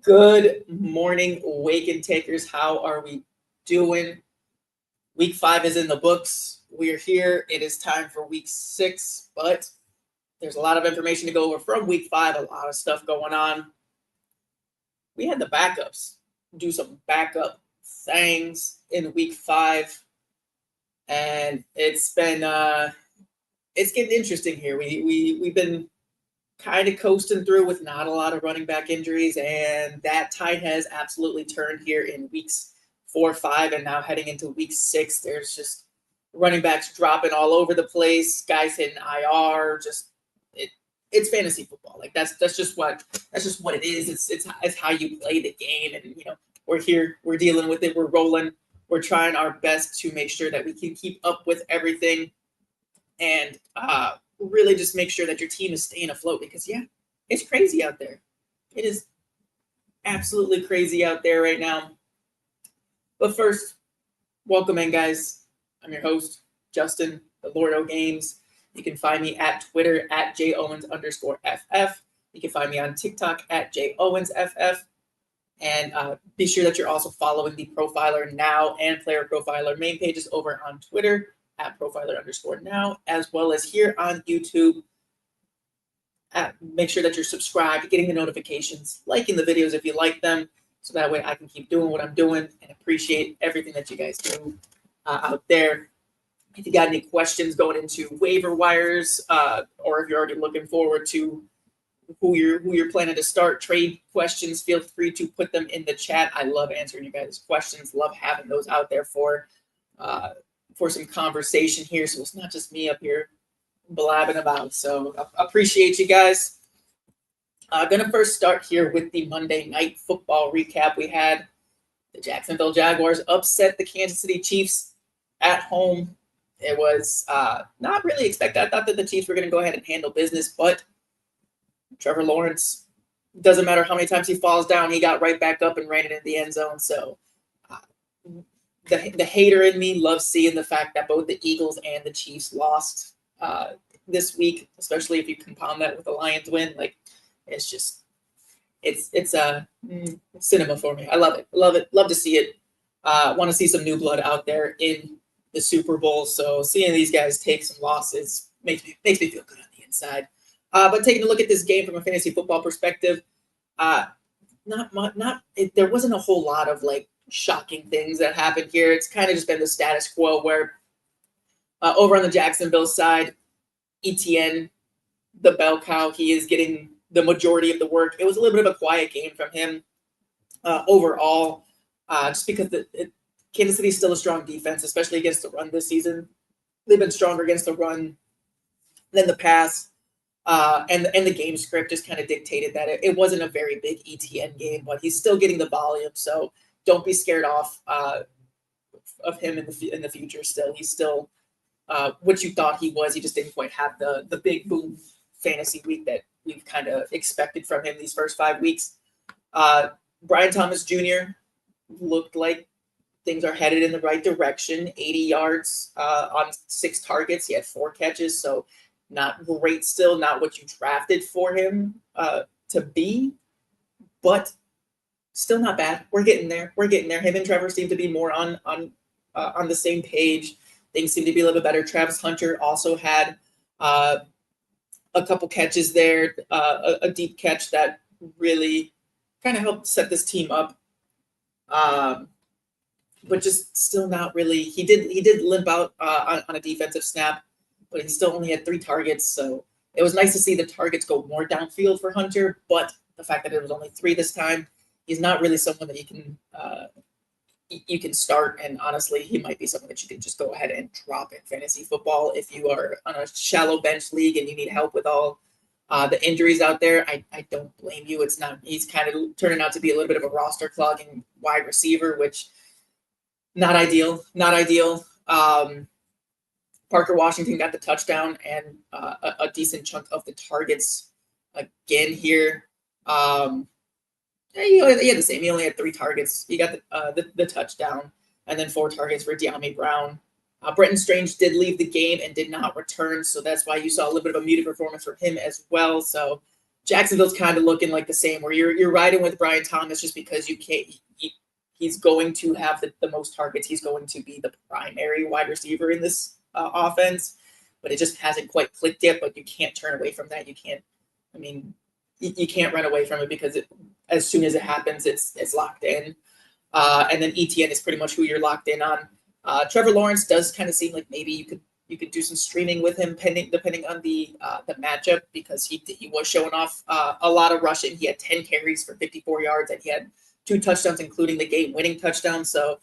Good morning, Wake and Takers. How are we doing? Week 5 is in the books. We're here. It is time for week 6, but there's a lot of information to go over from week 5, a lot of stuff going on. We had the backups do some backup things in week 5, and it's getting interesting here. We've been kind of coasting through with not a lot of running back injuries, and that tide has absolutely turned here in weeks 4, 5, and now heading into week 6. There's just running backs dropping all over the place, guys hitting IR. It's fantasy football. Like that's just what it is. It's how you play the game, and we're here, we're dealing with it, we're rolling, we're trying our best to make sure that we can keep up with everything, and really just make sure that your team is staying afloat, because it's crazy out there. It is absolutely crazy out there right now. But first, welcome in, guys. I'm your host, Justin, the Lord O Games. You can find me at Twitter at JOwens_FF. You can find me on TikTok at JOwensFF. And be sure that you're also following the Profiler Now and Player Profiler main pages over on Twitter at Profiler_Now, as well as here on YouTube. Make sure that you're subscribed, getting the notifications, liking the videos if you like them, so that way I can keep doing what I'm doing, and appreciate everything that you guys do out there. If you got any questions going into waiver wires, or if you're already looking forward to who you're planning to start, trade questions, feel free to put them in the chat. I love answering you guys' questions. Love having those out there for some conversation here, so it's not just me up here blabbing about. So appreciate you guys. Gonna first start here with the Monday Night Football recap. We had the Jacksonville Jaguars upset the Kansas City Chiefs at home. It was not really expected. I thought that the Chiefs were going to go ahead and handle business, but Trevor Lawrence, doesn't matter how many times he falls down, he got right back up and ran it in the end zone. So the hater in me loves seeing the fact that both the Eagles and the Chiefs lost this week, especially if you compound that with the Lions win. Like, it's just it's cinema for me. I love it. Love to see it. Want to see some new blood out there in the Super Bowl. So seeing these guys take some losses makes me feel good on the inside. But taking a look at this game from a fantasy football perspective, there wasn't a whole lot of like shocking things that happened here. It's kind of just been the status quo, where over on the Jacksonville side, ETN, the bell cow, he is getting the majority of the work. It was a little bit of a quiet game from him overall, just because Kansas City is still a strong defense, especially against the run this season. They've been stronger against the run than the pass. And the game script just kind of dictated that it wasn't a very big ETN game, but he's still getting the volume. So don't be scared off of him in the future. Still, he's still what you thought he was. He just didn't quite have the big boom fantasy week that we've kind of expected from him these first 5 weeks. Brian Thomas Jr. looked like things are headed in the right direction. 80 yards on 6 targets. He had 4 catches. So not great still, not what you drafted for him to be, but still not bad. We're getting there. Him and Trevor seem to be more on the same page. Things seem to be a little bit better. Travis Hunter also had a couple catches there, a deep catch that really kind of helped set this team up. But just still not really. He did limp out on a defensive snap, but he still only had 3 targets. So it was nice to see the targets go more downfield for Hunter, but the fact that it was only 3 this time, he's not really someone that you can start. And honestly, he might be someone that you can just go ahead and drop in fantasy football if you are on a shallow bench league and you need help with all the injuries out there. I don't blame you. He's kind of turning out to be a little bit of a roster clogging wide receiver, which not ideal. Parker Washington got the touchdown and a decent chunk of the targets again here. He had the same. He only had 3 targets. He got the touchdown, and then 4 targets for De'Ami Brown. Brenton Strange did leave the game and did not return, so that's why you saw a little bit of a muted performance from him as well. So Jacksonville's kind of looking like the same, where you're riding with Brian Thomas just because you can't. He's going to have the most targets. He's going to be the primary wide receiver in this offense, but it just hasn't quite clicked yet. But you can't turn away from that. You can't. I mean, you can't run away from it because as soon as it happens, it's locked in. And then ETN is pretty much who you're locked in on. Trevor Lawrence does kind of seem like maybe you could do some streaming with him, depending on the matchup, because he was showing off a lot of rushing. He had 10 carries for 54 yards, and he had 2 touchdowns, including the game-winning touchdown. So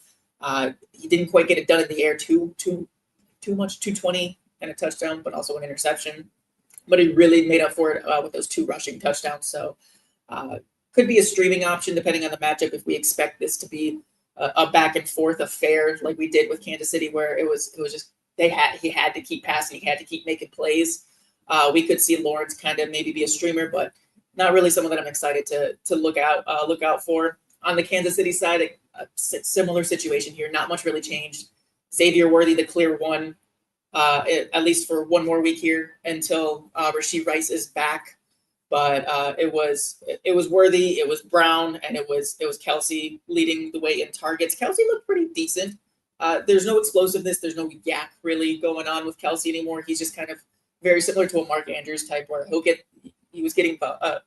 he didn't quite get it done in the air too much, 220 and a touchdown, but also an interception. But he really made up for it with those 2 rushing touchdowns. So could be a streaming option depending on the matchup if we expect this to be a back and forth affair like we did with Kansas City, where it was just he had to keep passing, he had to keep making plays. We could see Lawrence kind of maybe be a streamer, but not really someone that I'm excited to look out for. On the Kansas City side, a similar situation here. Not much really changed. Xavier Worthy, the clear one, at least for one more week here until Rashee Rice is back. But it was Worthy, it was Brown, and it was Kelsey leading the way in targets. Kelsey looked pretty decent. There's no explosiveness. There's no yak really going on with Kelsey anymore. He's just kind of very similar to a Mark Andrews type, where he was getting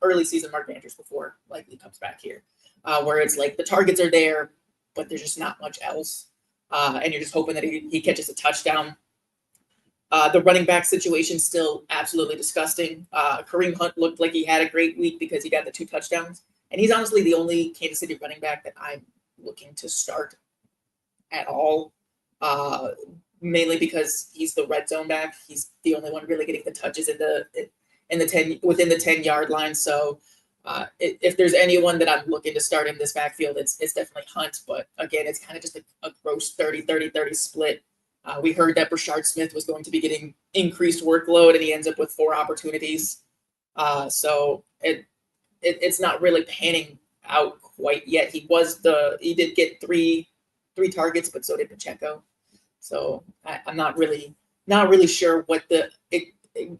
early season Mark Andrews before likely comes back here, where it's like the targets are there, but there's just not much else, and you're just hoping that he catches a touchdown. The running back situation still absolutely disgusting. Kareem Hunt looked like he had a great week because he got the 2 touchdowns, and he's honestly the only Kansas City running back that I'm looking to start at all, mainly because he's the red zone back. He's the only one really getting the touches within the 10-yard line. So if there's anyone that I'm looking to start in this backfield, it's definitely Hunt. But again, it's kind of just a gross 30-30-30 split. We heard that Brashard Smith was going to be getting increased workload, and he ends up with 4 opportunities. So it's not really panning out quite yet. He did get three targets, but so did Pacheco. So I'm not really sure what the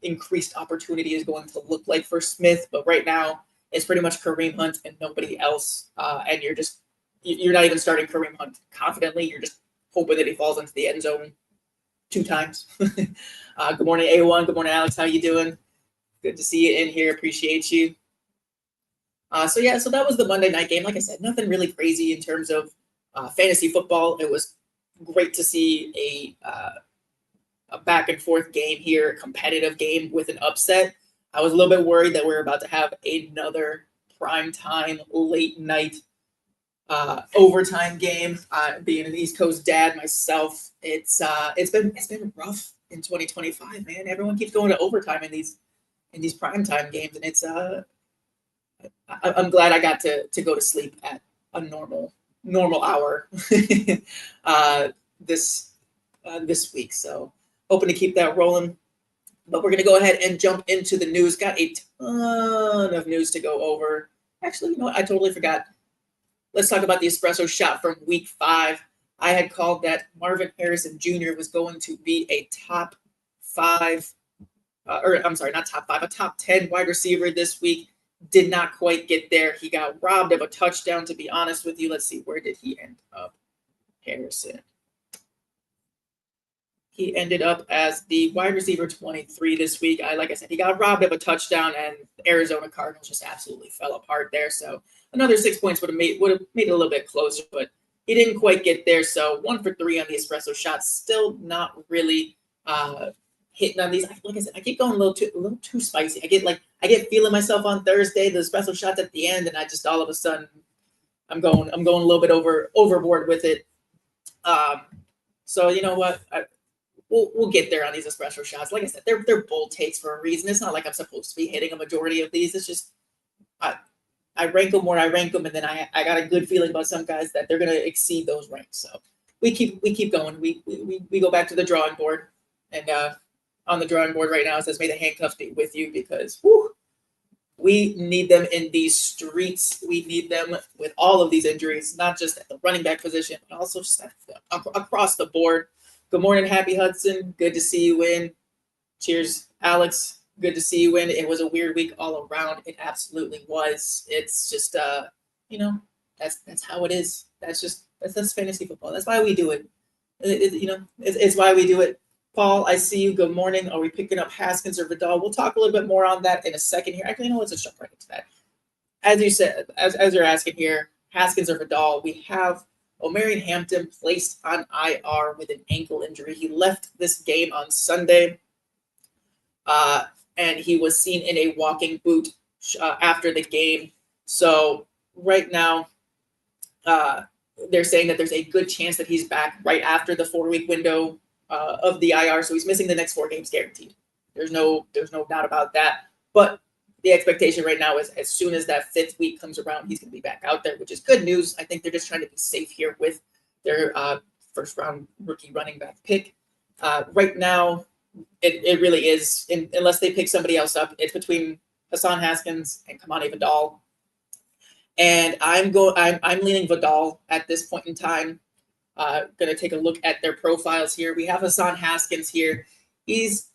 increased opportunity is going to look like for Smith. But right now, it's pretty much Kareem Hunt and nobody else. And you're not even starting Kareem Hunt confidently. You're just hoping that he falls into the end zone 2 times. Good morning, A1. Good morning, Alex. How you doing? Good to see you in here. Appreciate you. So that was the Monday night game. Like I said, nothing really crazy in terms of fantasy football. It was great to see a back and forth game here, a competitive game with an upset. I was a little bit worried that we were about to have another primetime late night overtime game. Being an East Coast dad myself, it's been rough in 2025, man. Everyone keeps going to overtime in these primetime games, and it's I'm glad I got to go to sleep at a normal hour this week. So hoping to keep that rolling. But we're going to go ahead and jump into the news. Got a ton of news to go over. Actually, you know what? I totally forgot. Let's talk about the espresso shot from week 5. I had called that Marvin Harrison Jr. was going to be a top 5, a top 10 wide receiver this week. Did not quite get there. He got robbed of a touchdown, to be honest with you. Let's see, where did he end up? Harrison. He ended up as the wide receiver 23 this week. Like I said, he got robbed of a touchdown, and the Arizona Cardinals just absolutely fell apart there. So another 6 points would have made it a little bit closer, but he didn't quite get there. So 1 for 3 on the espresso shots. Still not really hitting on these. Like I said, I keep going a little too spicy. I get feeling myself on Thursday, the espresso shots at the end, and I just all of a sudden I'm going a little bit overboard with it. So you know what? We'll get there on these espresso shots. Like I said, they're bold takes for a reason. It's not like I'm supposed to be hitting a majority of these. It's just I rank them where I rank them, and then I got a good feeling about some guys that they're going to exceed those ranks. So we keep going. We go back to the drawing board, and on the drawing board right now it says, "May the handcuffs be with you," because we need them in these streets. We need them with all of these injuries, not just at the running back position, but also just across the board. Good morning, Happy Hudson. Good to see you in. Cheers, Alex. Good to see you win. It was a weird week all around. It absolutely was. It's just, that's how it is. That's fantasy football. That's why we do it. It's why we do it. Paul, I see you. Good morning. Are we picking up Haskins or Vidal? We'll talk a little bit more on that in a second here. Actually, let's just jump right into that. As you said, as you're asking here, Haskins or Vidal, we have Omarion Hampton placed on IR with an ankle injury. He left this game on Sunday, and he was seen in a walking boot after the game. So right now, they're saying that there's a good chance that he's back right after the 4-week window of the IR. So he's missing the next 4 games guaranteed. There's no doubt about that. But the expectation right now is as soon as that 5th week comes around, he's going to be back out there, which is good news. I think they're just trying to be safe here with their first-round rookie running back pick. Right now, it really is, unless they pick somebody else up, it's between Hassan Haskins and Kamani Vidal. And I'm leaning Vidal at this point in time. Going to take a look at their profiles here. We have Hassan Haskins here. He's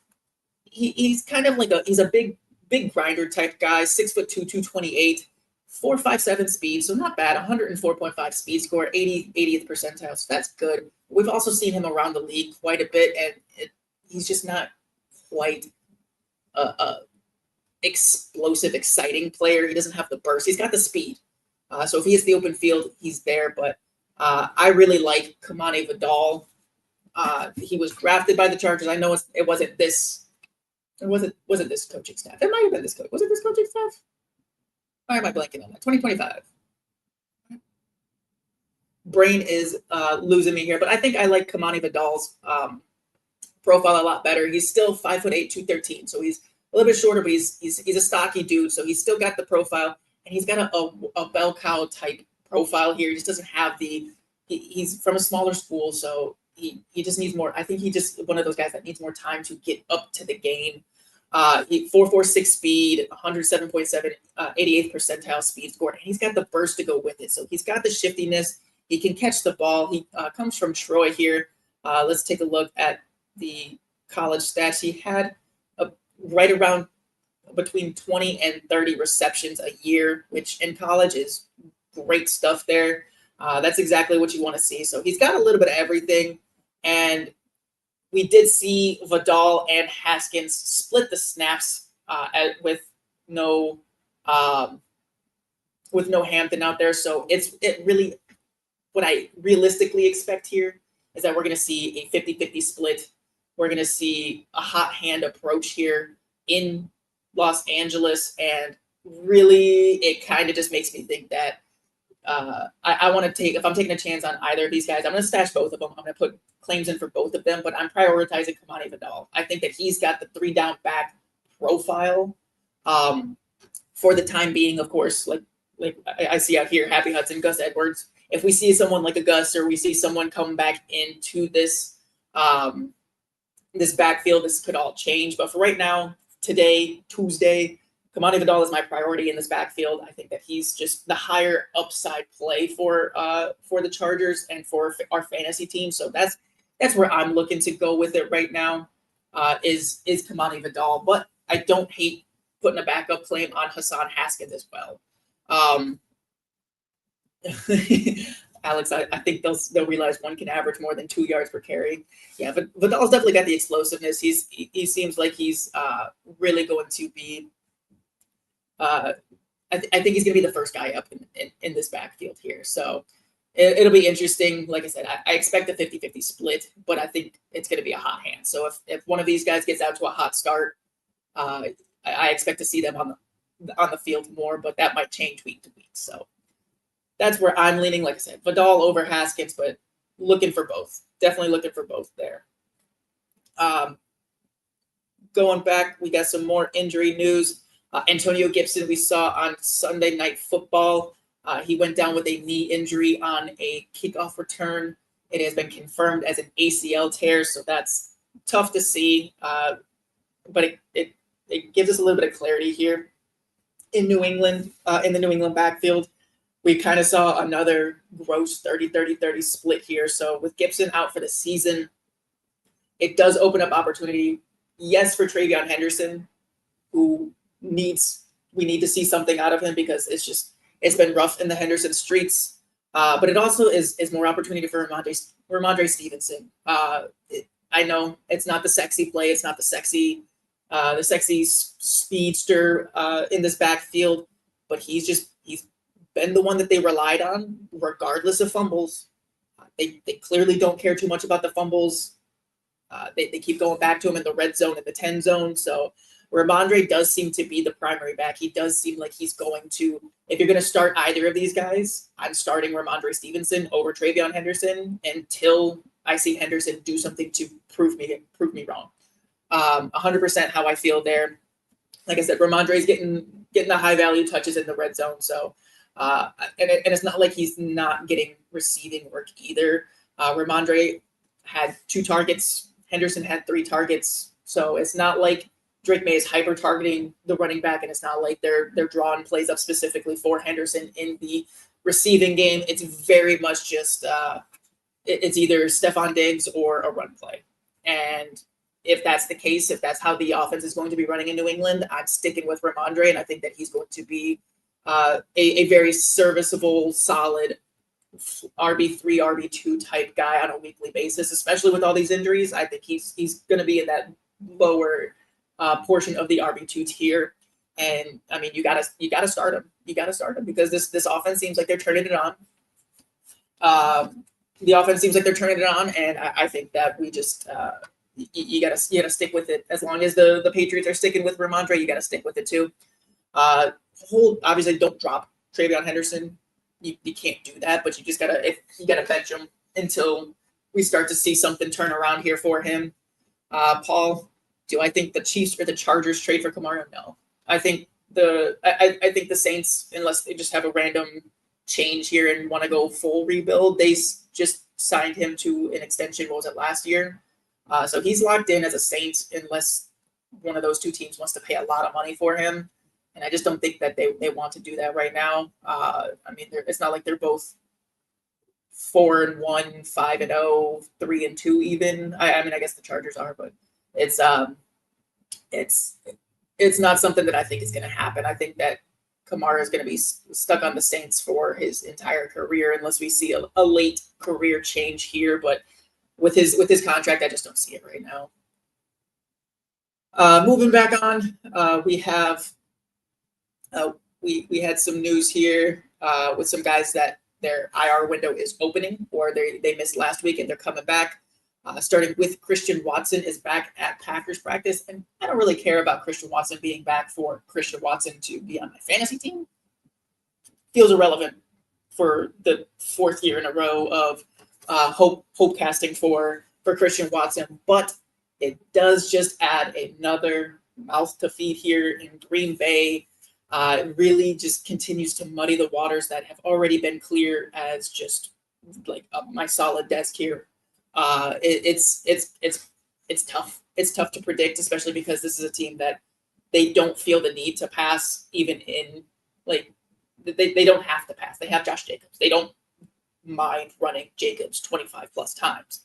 kind of like he's a big grinder type guy, 6'2", 228, 4.57 speed, so not bad. 104.5 speed score, 80th percentile, so that's good. We've also seen him around the league quite a bit, and he's just not quite a explosive, exciting player. He doesn't have the burst. He's got the speed. So if he hits the open field, he's there. But I really like Kamani Vidal. He was drafted by the Chargers. I know it wasn't this. Was it this coaching staff? It might have been this coach. Was it this coaching staff? Why am I blanking on that? 2025. Brain is losing me here, but I think I like Kamani Vidal's profile a lot better. He's still 5'8", 213, so he's a little bit shorter, but he's a stocky dude, so he's still got the profile, and he's got a bell cow type profile here. He just doesn't have he's from a smaller school, so he just needs more. I think he just one of those guys that needs more time to get up to the game. 4.46 speed, 107.7, 88th percentile speed score, and he's got the burst to go with it. So he's got the shiftiness. He can catch the ball. He comes from Troy here. Let's take a look at the college stats. He had right around between 20 and 30 receptions a year, which in college is great stuff there. That's exactly what you want to see. So he's got a little bit of everything. And we did see Vidal and Haskins split the snaps with no Hampton out there. So it really what I realistically expect here is that we're going to see a 50-50 split. We're going to see a hot hand approach here in Los Angeles. And really, it kind of just makes me think that I want to take, if I'm taking a chance on either of these guys, I'm going to stash both of them. I'm going to put claims in for both of them, but I'm prioritizing Kamani Vidal. I think that he's got the 3-down back profile for the time being, of course, like I see out here, Happy Hudson, Gus Edwards. If we see someone like a Gus or we see someone come back into this this backfield, this could all change. But for right now, today, Tuesday, Kamani Vidal is my priority in this backfield. I think that he's just the higher upside play for the Chargers and for our fantasy team. So that's where I'm looking to go with it right now. Is Kamani Vidal, but I don't hate putting a backup claim on Hassan Haskins as well. Alex, I think they'll realize one can average more than 2 yards per carry. Yeah, but Vidal's definitely got the explosiveness. He seems like he's really going to be. I think he's going to be the first guy up in this backfield here. So it'll be interesting. Like I said, I expect a 50-50 split, but I think it's going to be a hot hand. So if one of these guys gets out to a hot start, I expect to see them on the field more, but that might change week to week. So that's where I'm leaning. Like I said, Vidal over Haskins, but looking for both. Definitely looking for both there. Going back, we got some more injury news. Antonio Gibson, we saw on Sunday Night Football. He went down with a knee injury on a kickoff return. It has been confirmed as an ACL tear, so that's tough to see. But it gives us a little bit of clarity here in New England, in the New England backfield. We kind of saw another gross 30-30-30 split here. So with Gibson out for the season, it does open up opportunity, yes, for Travion Henderson, who we need to see something out of him because it's been rough in the Henderson streets. But it also is more opportunity for Ramondre Stevenson. I know it's not the sexy play, it's not the sexy speedster in this backfield, but he's been the one that they relied on regardless of fumbles. They clearly don't care too much about the fumbles. They keep going back to him in the red zone and the 10 zone. So Ramondre does seem to be the primary back. He does seem like he's going to, if you're going to start either of these guys, I'm starting Ramondre Stevenson over Travion Henderson until I see Henderson do something to prove me wrong. 100% how I feel there. Like I said, Ramondre's getting the high value touches in the red zone. So, and it's not like he's not getting receiving work either. Ramondre had 2 targets. Henderson had 3 targets. So it's not like Drake May is hyper targeting the running back, and it's not like they're drawing plays up specifically for Henderson in the receiving game. It's very much just it's either Stephon Diggs or a run play. And if that's the case, if that's how the offense is going to be running in New England, I'm sticking with Ramondre, and I think that he's going to be a very serviceable, solid RB3, RB2 type guy on a weekly basis, especially with all these injuries. I think he's going to be in that lower portion of the RB2 tier. And I mean, you gotta start him. You gotta start him because this offense seems like they're turning it on. The offense seems like they're turning it on, and I think that we just you gotta stick with it. As long as the Patriots are sticking with Ramondre, you gotta stick with it too. Obviously don't drop Travion Henderson. You can't do that, but you gotta bench him until we start to see something turn around here for him. Paul, do I think the Chiefs or the Chargers trade for Kamara? No. I think I think the Saints, unless they just have a random change here and want to go full rebuild, they just signed him to an extension. What was it, last year? So he's locked in as a Saint unless one of those 2 teams wants to pay a lot of money for him. And I just don't think that they want to do that right now. I mean, it's not like they're both 4-1, 5-0, 3-2 even. I mean, I guess the Chargers are, but it's not something that I think is going to happen. I think that Kamara is going to be stuck on the Saints for his entire career unless we see a late career change here. But with his contract, I just don't see it right now. Moving back on, we have we had some news here with some guys that their IR window is opening or they missed last week and they're coming back. Starting with Christian Watson is back at Packers practice, and I don't really care about Christian Watson being back for Christian Watson to be on my fantasy team. Feels irrelevant for the 4th year in a row of hope casting for Christian Watson, but it does just add another mouth to feed here in Green Bay. It really just continues to muddy the waters that have already been clear as just like my solid desk here. It's tough. It's tough to predict, especially because this is a team that they don't feel the need to pass, even in like they don't have to pass. They have Josh Jacobs. They don't mind running Jacobs 25 plus times.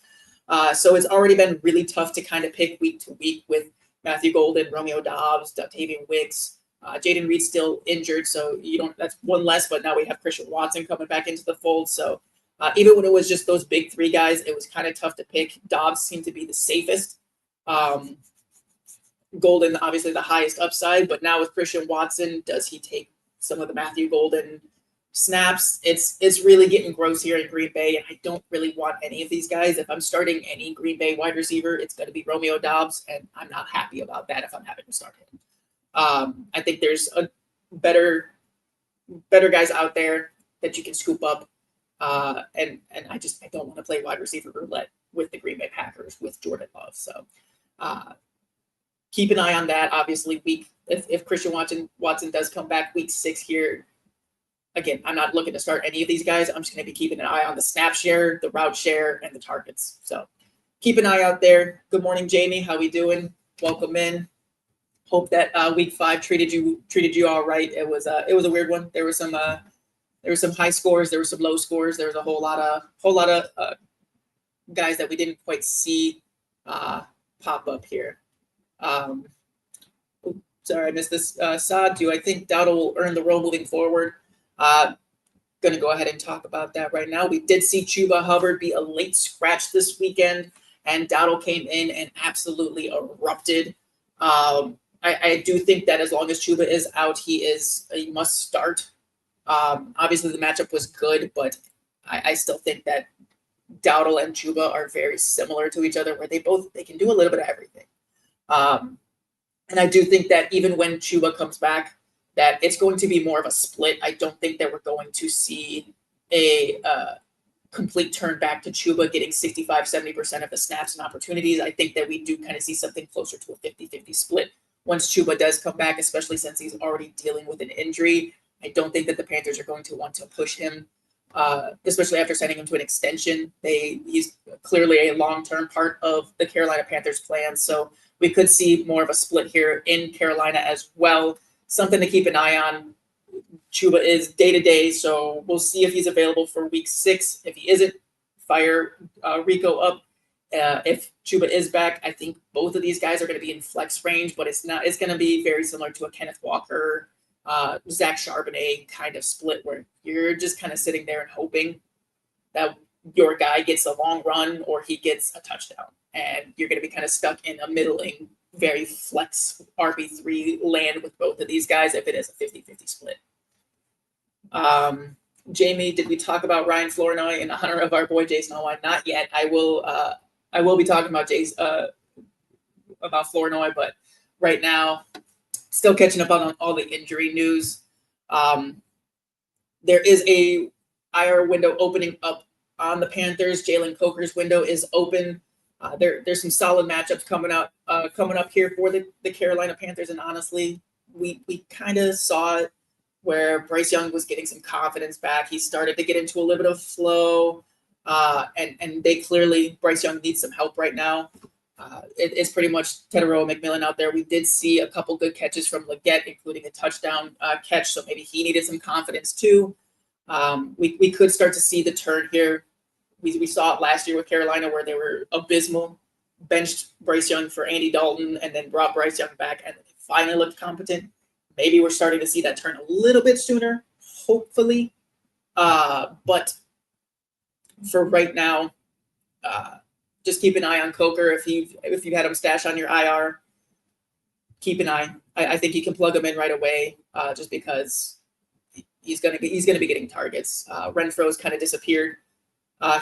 So it's already been really tough to kind of pick week to week with Matthew Golden, Romeo Doubs, Octavian Wicks. Jaden Reed's still injured, so that's one less, but now we have Christian Watson coming back into the fold. So even when it was just those big 3 guys, it was kind of tough to pick. Dobbs seemed to be the safest. Golden, obviously the highest upside, but now with Christian Watson, does he take some of the Matthew Golden snaps? It's really getting gross here in Green Bay, and I don't really want any of these guys. If I'm starting any Green Bay wide receiver, it's going to be Romeo Doubs, and I'm not happy about that if I'm having to start him. I think there's a better guys out there that you can scoop up. And I don't want to play wide receiver roulette with the Green Bay Packers with Jordan Love. So keep an eye on that. Obviously, if Christian Watson does come back week 6 here, again, I'm not looking to start any of these guys. I'm just going to be keeping an eye on the snap share, the route share, and the targets. So keep an eye out there. Good morning, Jamie. How we doing? Welcome in. Hope that week 5 treated you all right. It was a weird one. There were some high scores. There were some low scores. There was a whole lot of guys that we didn't quite see pop up here. sorry, I missed this. Saad, do I think Dowdle will earn the role moving forward? Going to go ahead and talk about that right now. We did see Chuba Hubbard be a late scratch this weekend, and Dowdle came in and absolutely erupted. I do think that as long as Chuba is out, he is a must start. Obviously, the matchup was good, but I still think that Dowdle and Chuba are very similar to each other, where they can do a little bit of everything. And I do think that even when Chuba comes back, that it's going to be more of a split. I don't think that we're going to see a complete turn back to Chuba getting 65-70% of the snaps and opportunities. I think that we do kind of see something closer to a 50-50 split once Chuba does come back, especially since he's already dealing with an injury. I don't think that the Panthers are going to want to push him, especially after sending him to an extension. He's clearly a long-term part of the Carolina Panthers plan, so we could see more of a split here in Carolina as well. Something to keep an eye on. Chuba is day-to-day, so we'll see if he's available for week 6. If he isn't, fire Rico up. If Chuba is back, I think both of these guys are going to be in flex range, but it's going to be very similar to a Kenneth Walker, Zach Charbonnet kind of split, where you're just kind of sitting there and hoping that your guy gets a long run or he gets a touchdown, and you're going to be kind of stuck in a middling, very flex RB3 land with both of these guys if it is a 50-50 split. Jamie, did we talk about Ryan Flournoy in honor of our boy Jason Allwine? Not yet. I will be talking about about Flournoy, but right now, still catching up on all the injury news. There is a IR window opening up on the Panthers. Jalen Coker's window is open. There's some solid matchups coming up here for the Carolina Panthers, and honestly, we kind of saw it where Bryce Young was getting some confidence back. He started to get into a little bit of flow, and Bryce Young needs some help right now. It's pretty much Teteroa McMillan out there. We did see a couple good catches from Leggett, including a touchdown catch, so maybe he needed some confidence too. We could start to see the turn here. We saw it last year with Carolina where they were abysmal, benched Bryce Young for Andy Dalton, and then brought Bryce Young back, and they finally looked competent. Maybe we're starting to see that turn a little bit sooner, hopefully. But for right now, just keep an eye on Coker. If you've had him stashed on your IR, keep an eye. I think you can plug him in right away, just because he's gonna be getting targets. Renfro's kind of disappeared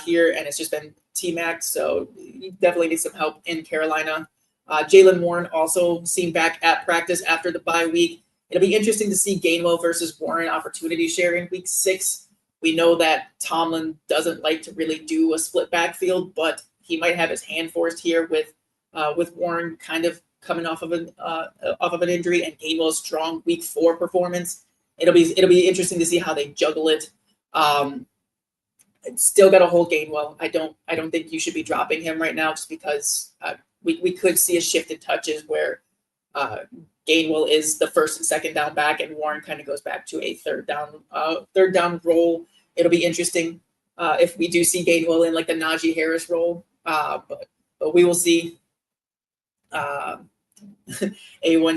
here, and it's just been T-Mac, so you definitely need some help in Carolina. Jaylen Warren also seen back at practice after the bye week. It'll be interesting to see Gainwell versus Warren opportunity share in week 6. We know that Tomlin doesn't like to really do a split backfield, but he might have his hand forced here with Warren kind of coming off of an injury and Gainwell's strong week 4 performance. It'll be interesting to see how they juggle it. Still got to hold Gainwell. I don't think you should be dropping him right now, just because we could see a shift in touches where Gainwell is the first and second down back, and Warren kind of goes back to a third down role. It'll be interesting if we do see Gainwell in like the Najee Harris role, but we will see. A1,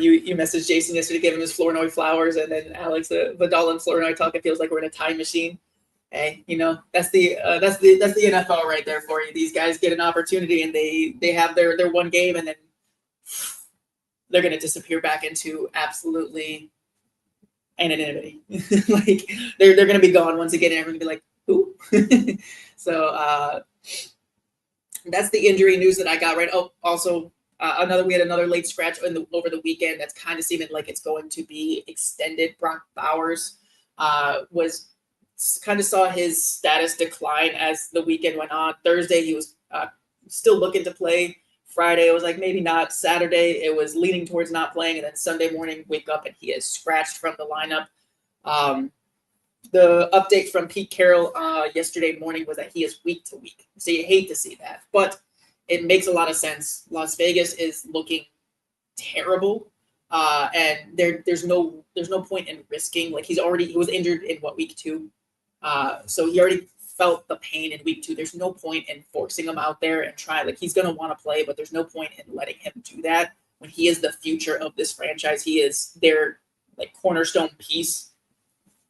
you messaged Jason yesterday, giving his Flournoy flowers, and then Alex, Vidal and Flournoy talk. It feels like we're in a time machine. Hey, that's the NFL right there for you. These guys get an opportunity, and they have their one game, and then they're going to disappear back into absolutely anonymity. Like they're going to be gone once again, and everyone will be like, who? So that's the injury news that I got right. Oh, also we had another late scratch over the weekend. That's kind of seeming like it's going to be extended. Brock Bowers was kind of saw his status decline as the weekend went on. Thursday, he was still looking to play. Friday, it was like maybe not. Saturday, it was leaning towards not playing. And then Sunday morning, wake up and he is scratched from the lineup. The update from Pete Carroll yesterday morning was that he is week to week. So you hate to see that, but it makes a lot of sense. Las Vegas is looking terrible. And there's no point in risking. Like he was injured in week 2. So he already felt the pain in week 2. There's no point in forcing him out there and try. Like he's going to want to play, but there's no point in letting him do that. when he is the future of this franchise. He is their like cornerstone piece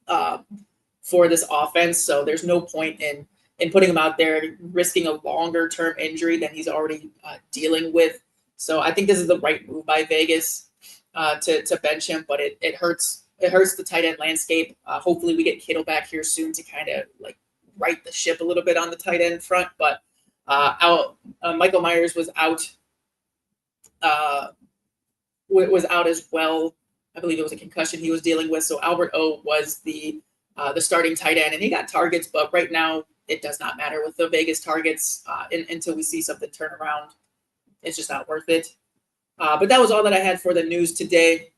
for this offense. So there's no point in putting him out there, risking a longer term injury than he's already dealing with. So I think this is the right move by Vegas to bench him, but it hurts. It hurts the tight end landscape. Hopefully we get Kittle back here soon to kind of like right the ship a little bit on the tight end front. But Michael Myers was out. Was out as well. I believe it was a concussion he was dealing with. So Albert O was the starting tight end, and he got targets, but right now it does not matter with the Vegas targets until we see something turn around. It's just not worth it. But that was all that I had for the news today.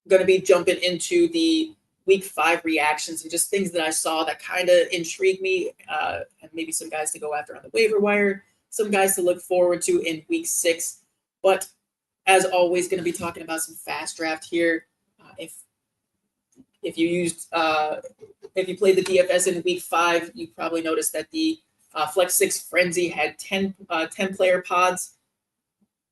Going to be jumping into the week 5 reactions and just things that I saw that kind of intrigued me, and maybe some guys to go after on the waiver wire, some guys to look forward to in week 6. But as always, going to be talking about some fast draft here. If you played the DFS in week 5, you probably noticed that the Flex 6 Frenzy had 10 player pods.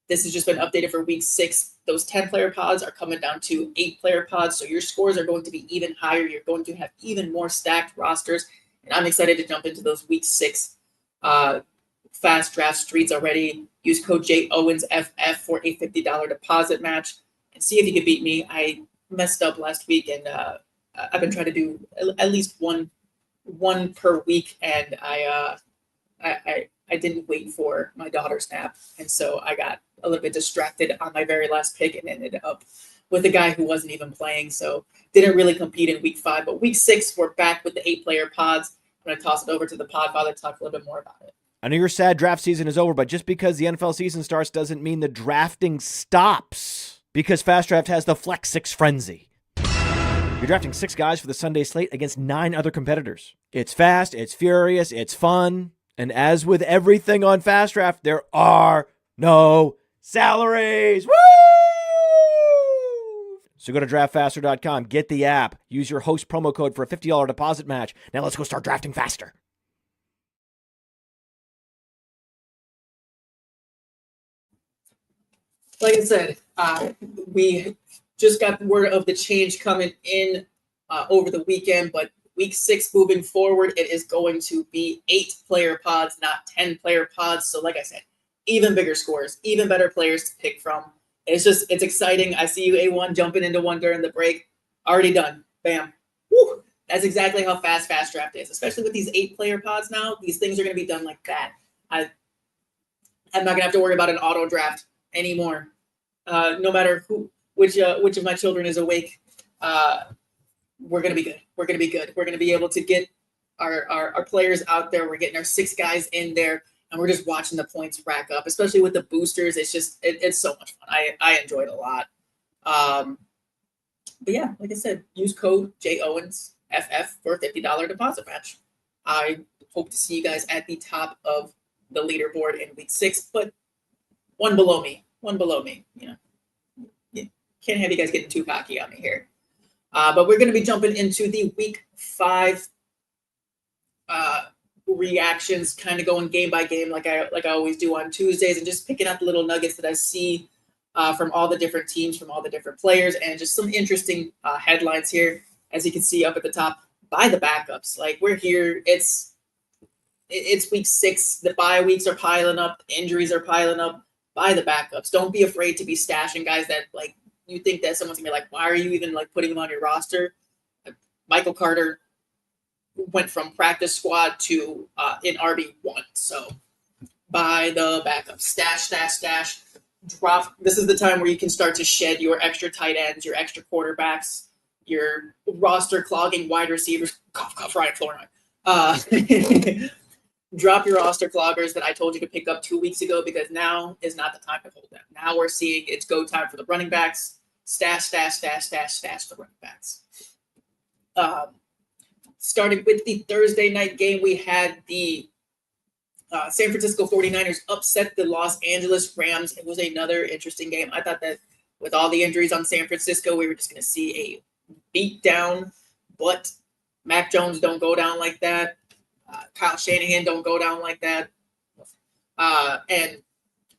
This has just been updated for week 6. Those 10 player pods are coming down to 8 player pods. So your scores are going to be even higher. You're going to have even more stacked rosters. And I'm excited to jump into those week 6 fast draft streets already. Use code JOwensFF for a $50 deposit match and see if you can beat me. I messed up last week, and I've been trying to do at least one per week, and I didn't wait for my daughter's nap, and so I got a little bit distracted on my very last pick and ended up with a guy who wasn't even playing, so didn't really compete in week 5. But week 6, we're back with the 8-player pods. I'm going to toss it over to the podfather to talk a little bit more about it. I know your sad draft season is over, but just because the NFL season starts doesn't mean the drafting stops, because Fast Draft has the Flex 6 Frenzy. You're drafting 6 guys for the Sunday slate against 9 other competitors. It's fast, it's furious, it's fun, and as with everything on Fast Draft, there are no salaries. Woo! So go to draftfaster.com, get the app, use your host promo code for a $50 deposit match. Now let's go start drafting faster. Like I said, we just got word of the change coming in over the weekend, but week 6 moving forward, it is going to be 8-player pods, not 10-player pods. So like I said, even bigger scores, even better players to pick from. It's exciting. I see you, A1, jumping into one during the break. Already done. Bam. Woo. That's exactly how fast draft is, especially with these 8-player pods now. These things are going to be done like that. I'm not going to have to worry about an auto draft anymore. No matter which of my children is awake, we're going to be good. We're going to be good. We're going to be able to get our players out there. We're getting our 6 guys in there, and we're just watching the points rack up, especially with the boosters. It's so much fun. I enjoy it a lot. But yeah, like I said, use code JOwensFF for a $50 deposit match. I hope to see you guys at the top of the leaderboard in week 6, but one below me. You can't have you guys getting too cocky on me here. But we're going to be jumping into the week 5 reactions, kind of going game by game like I always do on Tuesdays, and just picking out the little nuggets that I see from all the different teams, from all the different players, and just some interesting headlines here. As you can see up at the top, by the backups. Like, we're here. It's week 6. The bye weeks are piling up. Injuries are piling up. Buy the backups. Don't be afraid to be stashing guys that, like, you think that someone's gonna be like, why are you even like putting them on your roster? Michael Carter went from practice squad to in RB1. So buy the backups. Stash. Drop. This is the time where you can start to shed your extra tight ends, your extra quarterbacks, your roster clogging wide receivers. Cough, Ryan Flournoy. Drop your roster cloggers that I told you to pick up 2 weeks ago, because now is not the time to hold them. Now we're seeing it's go time for the running backs. Stash the running backs. Starting with the Thursday night game, we had the San Francisco 49ers upset the Los Angeles Rams. It was another interesting game. I thought that with all the injuries on San Francisco, we were just going to see a beat down, but Mac Jones don't go down like that. Kyle Shanahan don't go down like that. And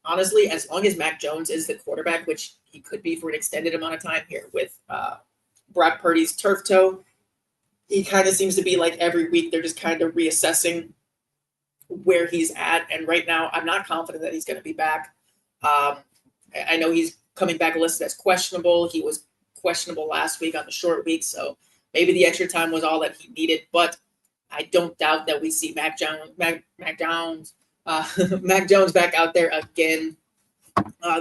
honestly, as long as Mac Jones is the quarterback, which he could be for an extended amount of time here with Brock Purdy's turf toe, he kind of seems to be like every week they're just kind of reassessing where he's at. And right now, I'm not confident that he's going to be back. I know he's coming back listed as questionable. He was questionable last week on the short week, so maybe the extra time was all that he needed. But I don't doubt that we see Mac Jones back out there again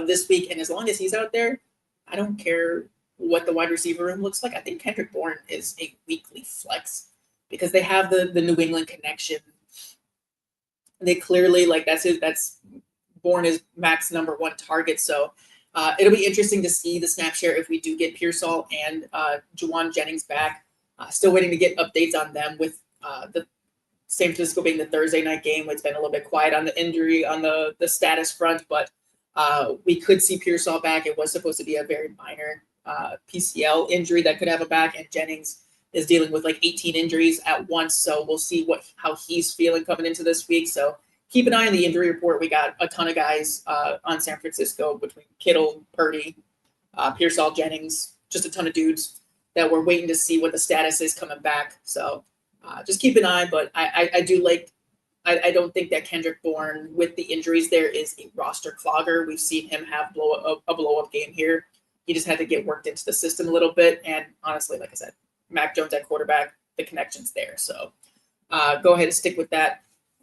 this week. And as long as he's out there, I don't care what the wide receiver room looks like. I think Kendrick Bourne is a weekly flex because they have the New England connection. They clearly that's Bourne is Mac's number one target. So it'll be interesting to see the snap share if we do get Pearsall and Juwan Jennings back. Still waiting to get updates on them with the San Francisco being the Thursday night game. It's been a little bit quiet on the injury on the status front, but we could see Pearsall back. It was supposed to be a very minor PCL injury that could have a back, and Jennings is dealing with like 18 injuries at once. So we'll see how he's feeling coming into this week. So keep an eye on the injury report. We got a ton of guys on San Francisco between Kittle, Purdy, Pearsall, Jennings, just a ton of dudes that we're waiting to see what the status is coming back. So just keep an eye. But I don't think that Kendrick Bourne, with the injuries there, is a roster clogger. We've seen him have a blow-up game here. He just had to get worked into the system a little bit. And honestly, like I said, Mac Jones at quarterback, the connection's there. So go ahead and stick with that.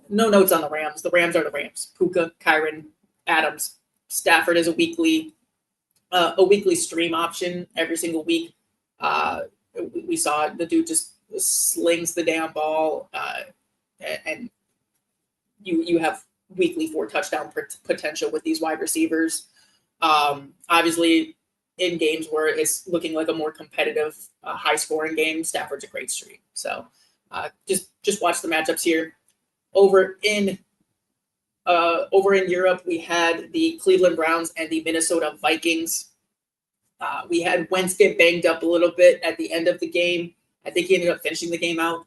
No notes on the Rams. The Rams are the Rams. Puka, Kyron, Adams. Stafford is a weekly stream option every single week. We saw the dude just slings the damn ball, and you have weekly 4 touchdown potential with these wide receivers. Obviously, in games where it's looking like a more competitive, high-scoring game, Stafford's a great stream. So just watch the matchups here. Over in Europe, we had the Cleveland Browns and the Minnesota Vikings. We had Wentz get banged up a little bit at the end of the game. I think he ended up finishing the game out.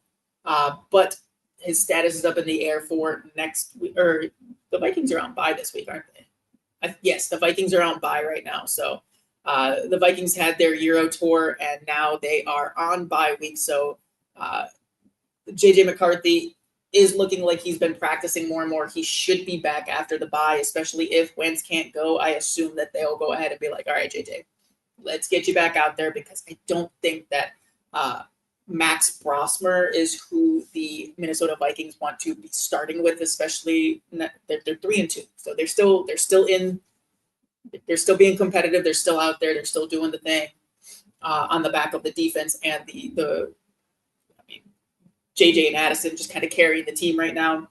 But his status is up in the air for next week. Or the Vikings are on bye this week, aren't they? Yes, the Vikings are on bye right now. So the Vikings had their Euro tour, and now they are on bye week. So J.J. McCarthy is looking like he's been practicing more and more. He should be back after the bye, especially if Wentz can't go. I assume that they'll go ahead and be like, all right, JJ, let's get you back out there, because I don't think that Max Brosmer is who the Minnesota Vikings want to be starting with, especially they're 3-2. So they're still being competitive. They're still out there. They're still doing the thing on the back of the defense and the JJ and Addison just kind of carrying the team right now.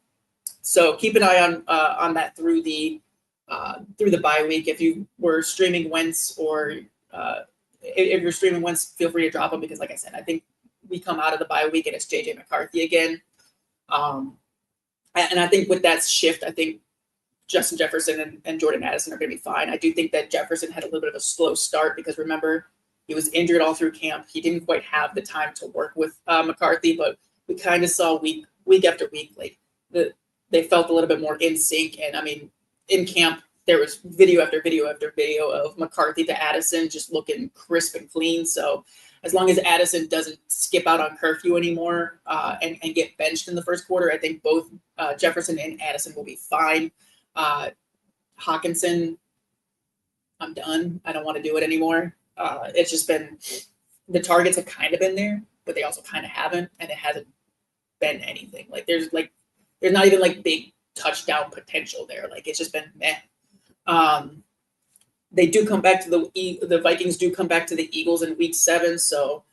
So keep an eye on that through the bye week. If you were streaming Wentz or if you're streaming Wentz, feel free to drop him, because like I said, I think we come out of the bye week and it's JJ McCarthy again. And I think with that shift, I think Justin Jefferson and Jordan Addison are going to be fine. I do think that Jefferson had a little bit of a slow start because, remember, he was injured all through camp. He didn't quite have the time to work with McCarthy, but we kind of saw week after week, like they felt a little bit more in sync. And I mean, in camp, there was video after video after video of McCarthy to Addison just looking crisp and clean. So as long as Addison doesn't skip out on curfew anymore and get benched in the first quarter, I think both Jefferson and Addison will be fine. Hawkinson, I'm done. I don't want to do it anymore. It's just been, the targets have kind of been there, but they also kind of haven't, and it hasn't been anything. There's not even like big touchdown potential there. Like, it's just been meh. They do come back to the Vikings do come back to the Eagles in week 7. So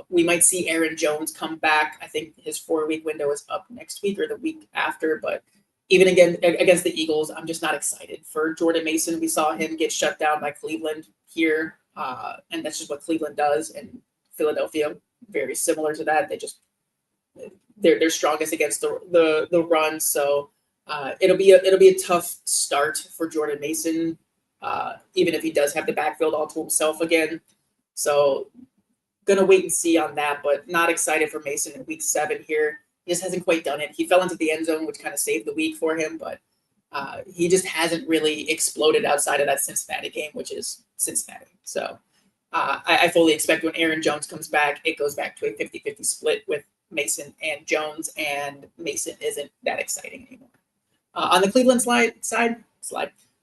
we might see Aaron Jones come back. I think his 4-week window is up next week or the week after, but even again against the Eagles, I'm just not excited for Jordan Mason. We saw him get shut down by Cleveland here. And that's just what Cleveland does. And Philadelphia, very similar to that. They're strongest against the run. So it'll be a tough start for Jordan Mason, even if he does have the backfield all to himself again. So gonna wait and see on that, but not excited for Mason in week 7 here. He just hasn't quite done it. He fell into the end zone, which kind of saved the week for him, but He just hasn't really exploded outside of that Cincinnati game, which is Cincinnati. So I fully expect when Aaron Jones comes back, it goes back to a 50-50 split with Mason and Jones, and Mason isn't that exciting anymore. On the Cleveland side,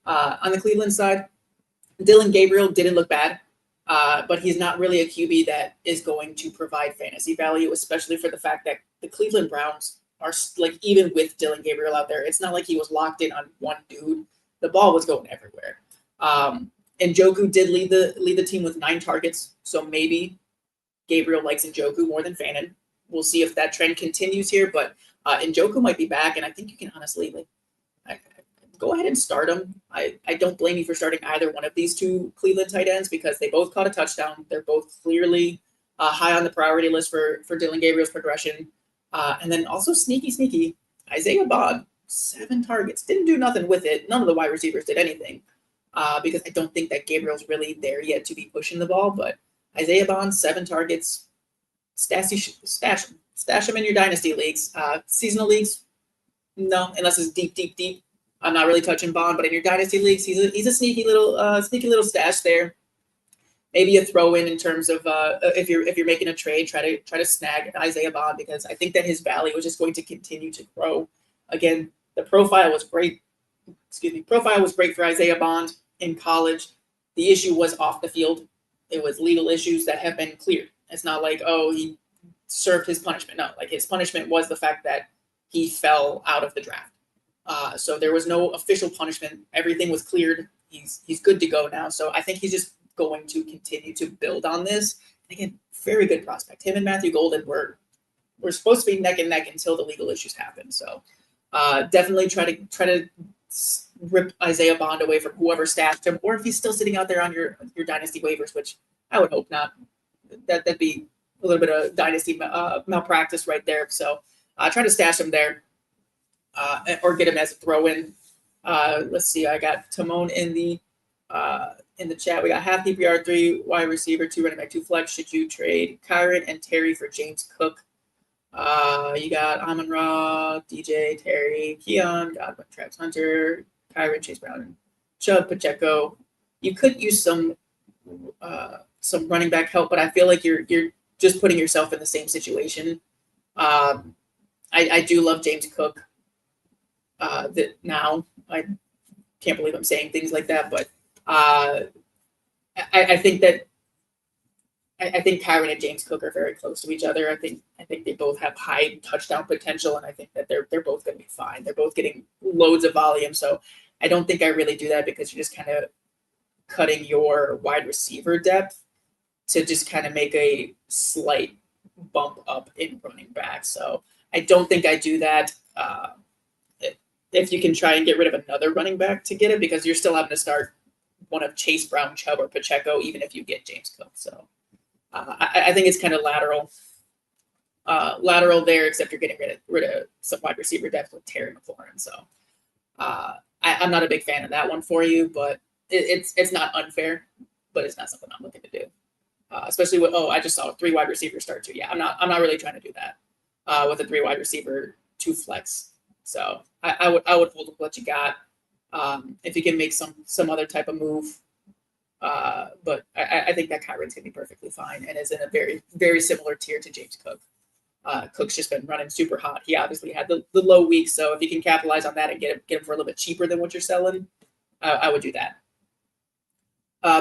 on the Cleveland side, Dylan Gabriel didn't look bad, but he's not really a QB that is going to provide fantasy value, especially for the fact that the Cleveland Browns are like, even with Dylan Gabriel out there, it's not like he was locked in on one dude. The ball was going everywhere. Njoku did lead the team with 9 targets, so maybe Gabriel likes Njoku more than Fannin. We'll see if that trend continues here, but Njoku might be back, and I think you can honestly go ahead and start him. I don't blame you for starting either one of these two Cleveland tight ends because they both caught a touchdown. They're both clearly high on the priority list for Dylan Gabriel's progression. And then also sneaky, Isaiah Bond, 7 targets. Didn't do nothing with it. None of the wide receivers did anything because I don't think that Gabriel's really there yet to be pushing the ball. But Isaiah Bond, 7 targets. Stash him in your dynasty leagues. Seasonal leagues, no, unless it's deep. I'm not really touching Bond, but in your dynasty leagues, he's a sneaky little stash there. Maybe a throw in terms of if you're making a trade, try to snag Isaiah Bond because I think that his value is just going to continue to grow. Again, the profile was great. Profile was great for Isaiah Bond in college. The issue was off the field. It was legal issues that have been cleared. It's not like, oh, he served his punishment. No, like his punishment was the fact that he fell out of the draft. So there was no official punishment. Everything was cleared. He's good to go now. So I think he's just going to continue to build on this. And again, very good prospect. Him and Matthew Golden were supposed to be neck and neck until the legal issues happened. So definitely try to rip Isaiah Bond away from whoever stashed him, or if he's still sitting out there on your dynasty waivers, which I would hope not. That'd be a little bit of dynasty malpractice right there. So try to stash him there or get him as a throw-in. Let's see. I got Timon in the chat. We got half PPR, 3 wide receiver, 2 running back, 2 flex. Should you trade Kyron and Terry for James Cook? You got Amon-Ra, DJ, Terry, Keon, Godwin, Travis Hunter, Kyron, Chase Brown, and Chubb, Pacheco. You could use some running back help, but I feel like you're just putting yourself in the same situation. I do love James Cook. That now I can't believe I'm saying things like that, but I think Kyron and James Cook are very close to each other. I think they both have high touchdown potential, and I think that they're both going to be fine. They're both getting loads of volume, so I don't think I really do that because you're just kind of cutting your wide receiver depth to just kind of make a slight bump up in running back. So I don't think I do that. If you can try and get rid of another running back to get it, because you're still having to start one of Chase Brown, Chubb, or Pacheco, even if you get James Cook. So I think it's kind of lateral there, except you're getting rid of some wide receiver depth with Terry McLaurin. So I'm not a big fan of that one for you, but it's not unfair, but it's not something I'm looking to do. Especially with I just saw 3 wide receivers start too. Yeah, I'm not really trying to do that with a 3 wide receiver, 2 flex. So I would hold with what you got if you can make some other type of move. But I think that Kyron's gonna be perfectly fine and is in a very, very similar tier to James Cook. Cook's just been running super hot. He obviously had the low week, so if you can capitalize on that and get him for a little bit cheaper than what you're selling, I would do that.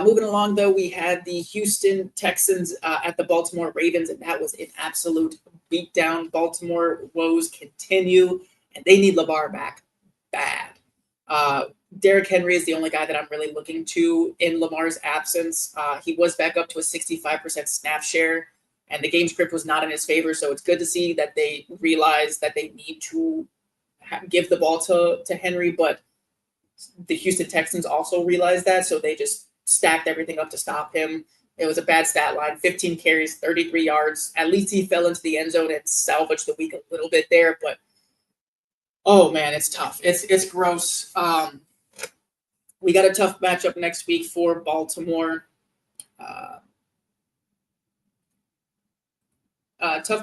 Moving along, though, we had the Houston Texans at the Baltimore Ravens, and that was an absolute beatdown. Baltimore woes continue, and they need LeVar back bad. Derrick Henry is the only guy that I'm really looking to in Lamar's absence. He was back up to a 65% snap share, and the game script was not in his favor, so it's good to see that they realize that they need to give the ball to Henry, but the Houston Texans also realized that, so they just stacked everything up to stop him. It was a bad stat line, 15 carries, 33 yards. At least he fell into the end zone and salvaged the week a little bit there, but oh man, it's tough. It's gross. We got a tough matchup next week for Baltimore. Tough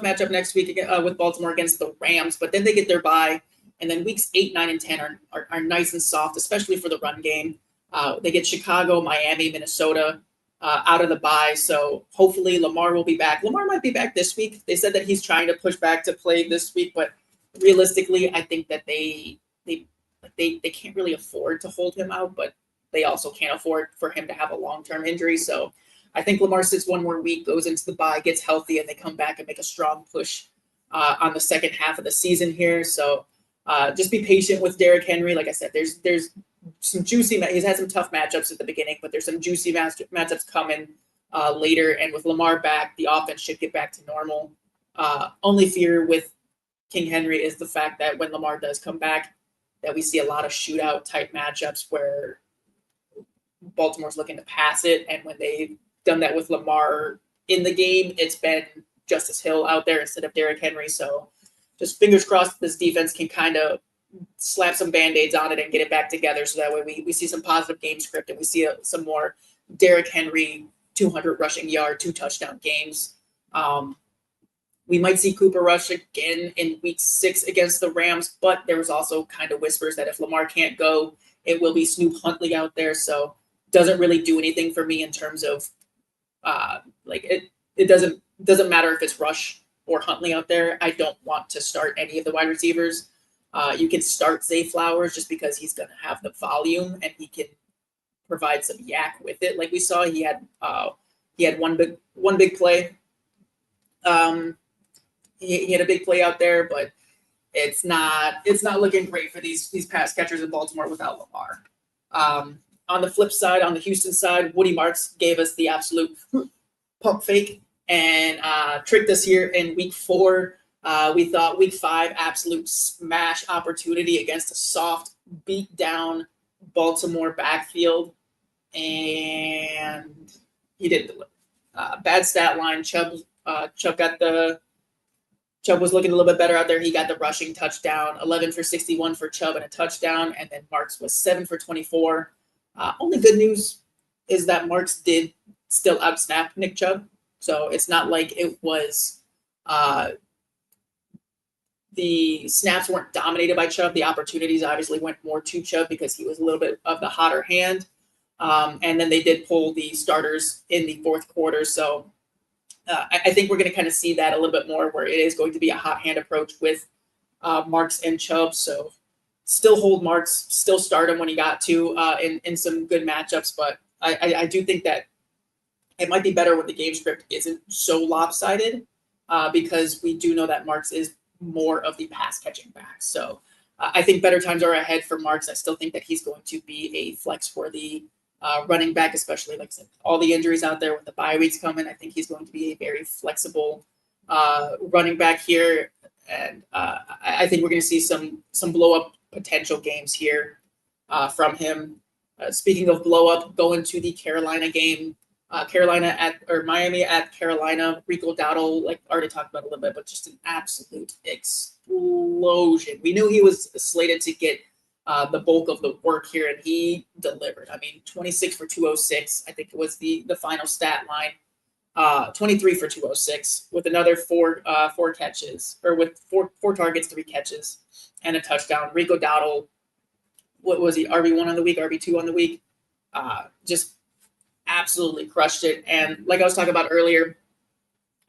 matchup next week with Baltimore against the Rams, but then they get their bye, And then weeks 8, 9, and 10 are nice and soft, especially for the run game. They get Chicago, Miami, Minnesota out of the bye. So hopefully Lamar will be back. Lamar might be back this week. They said that he's trying to push back to play this week, but realistically, I think that they can't really afford to hold him out, but they also can't afford for him to have a long-term injury. So I think Lamar sits one more week, goes into the bye, gets healthy, and they come back and make a strong push on the second half of the season here. So just be patient with Derrick Henry. Like I said, there's some juicy. He's had some tough matchups at the beginning, but there's some juicy matchups coming later. And with Lamar back, the offense should get back to normal. Only fear with King Henry is the fact that when Lamar does come back, that we see a lot of shootout type matchups where Baltimore's looking to pass it. And when they've done that with Lamar in the game, it's been Justice Hill out there instead of Derrick Henry. So just fingers crossed this defense can kind of slap some Band-Aids on it and get it back together. So that way we see some positive game script and we see some more Derrick Henry 200 rushing yard, 2 touchdown games. We might see Cooper Rush again in week 6 against the Rams, but there was also kind of whispers that if Lamar can't go, it will be Snoop Huntley out there. So doesn't really do anything for me in terms of it doesn't matter if it's Rush or Huntley out there. I don't want to start any of the wide receivers. You can start Zay Flowers just because he's going to have the volume and he can provide some yak with it. Like we saw, he had one big play. He had a big play out there, but it's not looking great for these pass catchers in Baltimore without Lamar. On the flip side, on the Houston side, Woody Marks gave us the absolute pump fake and tricked us here in week 4. We thought week 5, absolute smash opportunity against a soft, beat down Baltimore backfield, and he didn't deliver. Bad stat line. Chubb was looking a little bit better out there. He got the rushing touchdown, 11 for 61 for Chubb and a touchdown, and then Marks was 7 for 24. Only good news is that Marks did still outsnap Nick Chubb, so it's not like it was the snaps weren't dominated by Chubb. The opportunities obviously went more to Chubb because he was a little bit of the hotter hand, and then they did pull the starters in the fourth quarter, so I think we're going to kind of see that a little bit more where it is going to be a hot hand approach with Marks and Chubb. So still hold Marks, still start him when he got to in some good matchups. But I do think that it might be better when the game script isn't so lopsided because we do know that Marks is more of the pass catching back. So I think better times are ahead for Marks. I still think that he's going to be a flex worthy running back, especially like I said, all the injuries out there with the bye weeks coming. I think he's going to be a very flexible running back here, and I think we're going to see some blow up potential games here from him. Speaking of blow up, going to the Carolina game, Miami at Carolina. Rico Dowdle, like already talked about a little bit, but just an absolute explosion. We knew he was slated to get the bulk of the work here, and he delivered. I mean, 26 for 206, I think it was the final stat line. 23 for 206 with another four catches, or with four targets, 3 catches, and a touchdown. Rico Dowdle, what was he? RB1 on the week, RB2 on the week. Just absolutely crushed it. And like I was talking about earlier,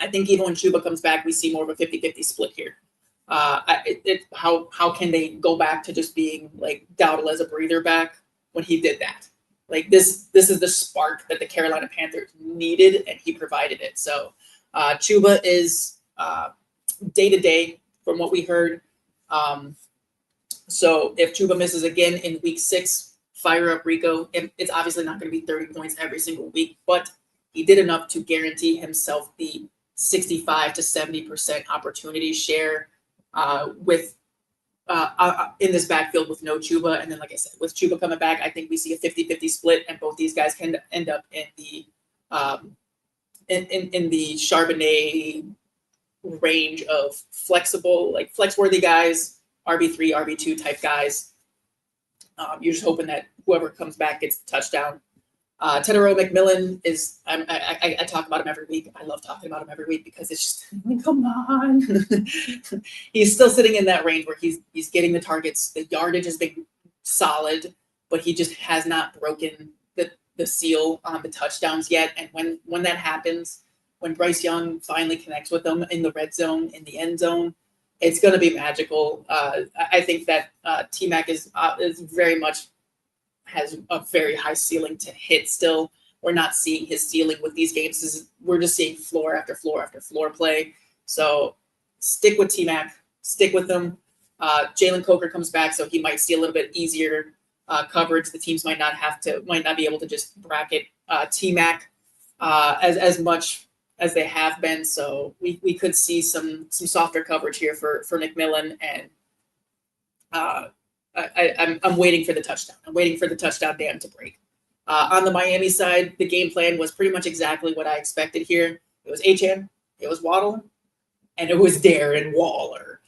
I think even when Chuba comes back, we see more of a 50-50 split here. How can they go back to just being like Dowdle as a breather back when he did that? Like this is the spark that the Carolina Panthers needed, and he provided it. So Chuba is day to day from what we heard. So if Chuba misses again in week 6, fire up Rico. It's obviously not going to be 30 points every single week, but he did enough to guarantee himself the 65 to 70% opportunity share in this backfield with no Chuba. And then, like I said, with Chuba coming back, I think we see a 50-50 split, and both these guys can end up in the in the Charbonnet range of flexible, like flex-worthy guys, RB3, RB2 type guys. You're just hoping that whoever comes back gets the touchdown. Tedero McMillan is, I talk about him every week. I love talking about him every week because it's just, come on. He's still sitting in that range where he's getting the targets. The yardage has been solid, but he just has not broken the seal on the touchdowns yet. And when that happens, when Bryce Young finally connects with them in the red zone, in the end zone, it's going to be magical. I think that T-Mac is very much has a very high ceiling to hit still. We're not seeing his ceiling with these games. We're just seeing floor after floor after floor play. So stick with T-Mac. Stick with them. Jaylen Coker comes back, so he might see a little bit easier coverage. The teams might not be able to just bracket T-Mac as much as they have been. So we could see some softer coverage here for McMillan, and I'm waiting for the touchdown. I'm waiting for the touchdown dam to break. On the Miami side, the game plan was pretty much exactly what I expected here. It was Achane, it was Waddle, and it was Darren Waller.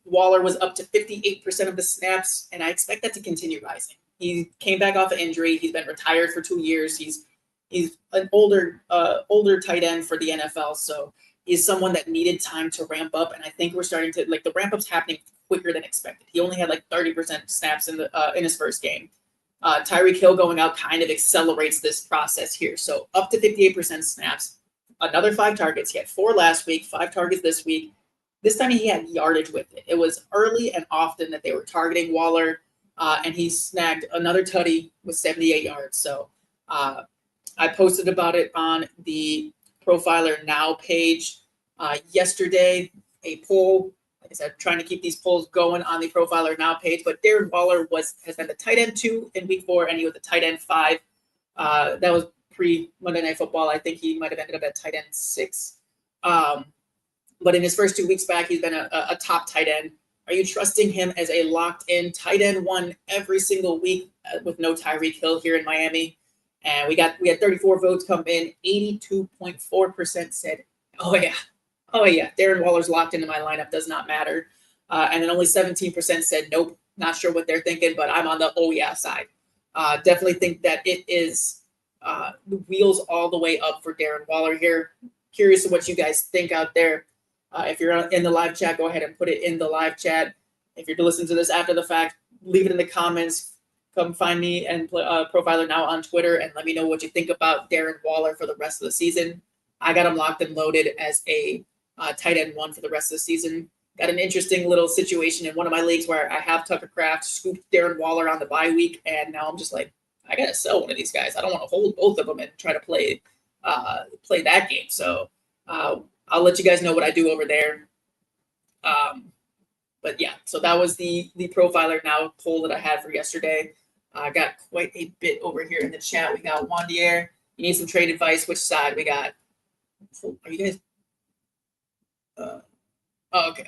Waller was up to 58% of the snaps, and I expect that to continue rising. He came back off an injury. He's been retired for 2 years. He's an older tight end for the NFL, so he's someone that needed time to ramp up, and I think we're starting to the ramp up's happening quicker than expected. He only had 30% snaps in his first game. Tyreek Hill going out kind of accelerates this process here. So up to 58% snaps, another 5 targets. He had 4 last week, 5 targets this week. This time he had yardage with it. It was early and often that they were targeting Waller, and he snagged another tutty with 78 yards. So I posted about it on the Profiler Now page yesterday, a poll. Like I said, trying to keep these polls going on the Profiler Now page. But Darren Waller has been the tight end 2 in week 4, and he was the tight end 5. That was pre-Monday Night Football. I think he might have ended up at tight end 6. But in his first 2 weeks back, he's been a top tight end. Are you trusting him as a locked-in tight end 1 every single week with no Tyreek Hill here in Miami? And we had 34 votes come in. 82.4% said, oh yeah, Darren Waller's locked into my lineup, does not matter. And then only 17% said, nope, not sure what they're thinking, but I'm on the oh yeah side. Definitely think that it is the wheels all the way up for Darren Waller here. Curious of what you guys think out there. If you're in the live chat, go ahead and put it in the live chat. If you're listening to this after the fact, leave it in the comments. Come find me and Profiler Now on Twitter and let me know what you think about Darren Waller for the rest of the season. I got him locked and loaded as a tight end 1 for the rest of the season. Got an interesting little situation in one of my leagues where I have Tucker Kraft, scooped Darren Waller on the bye week, and now I'm just like, I got to sell one of these guys. I don't want to hold both of them and try to play that game. So I'll let you guys know what I do over there. But yeah, so that was the Profiler Now poll that I had for yesterday. I got quite a bit over here in the chat. We got Wandier. You need some trade advice. Which side we got? Are you guys? Okay.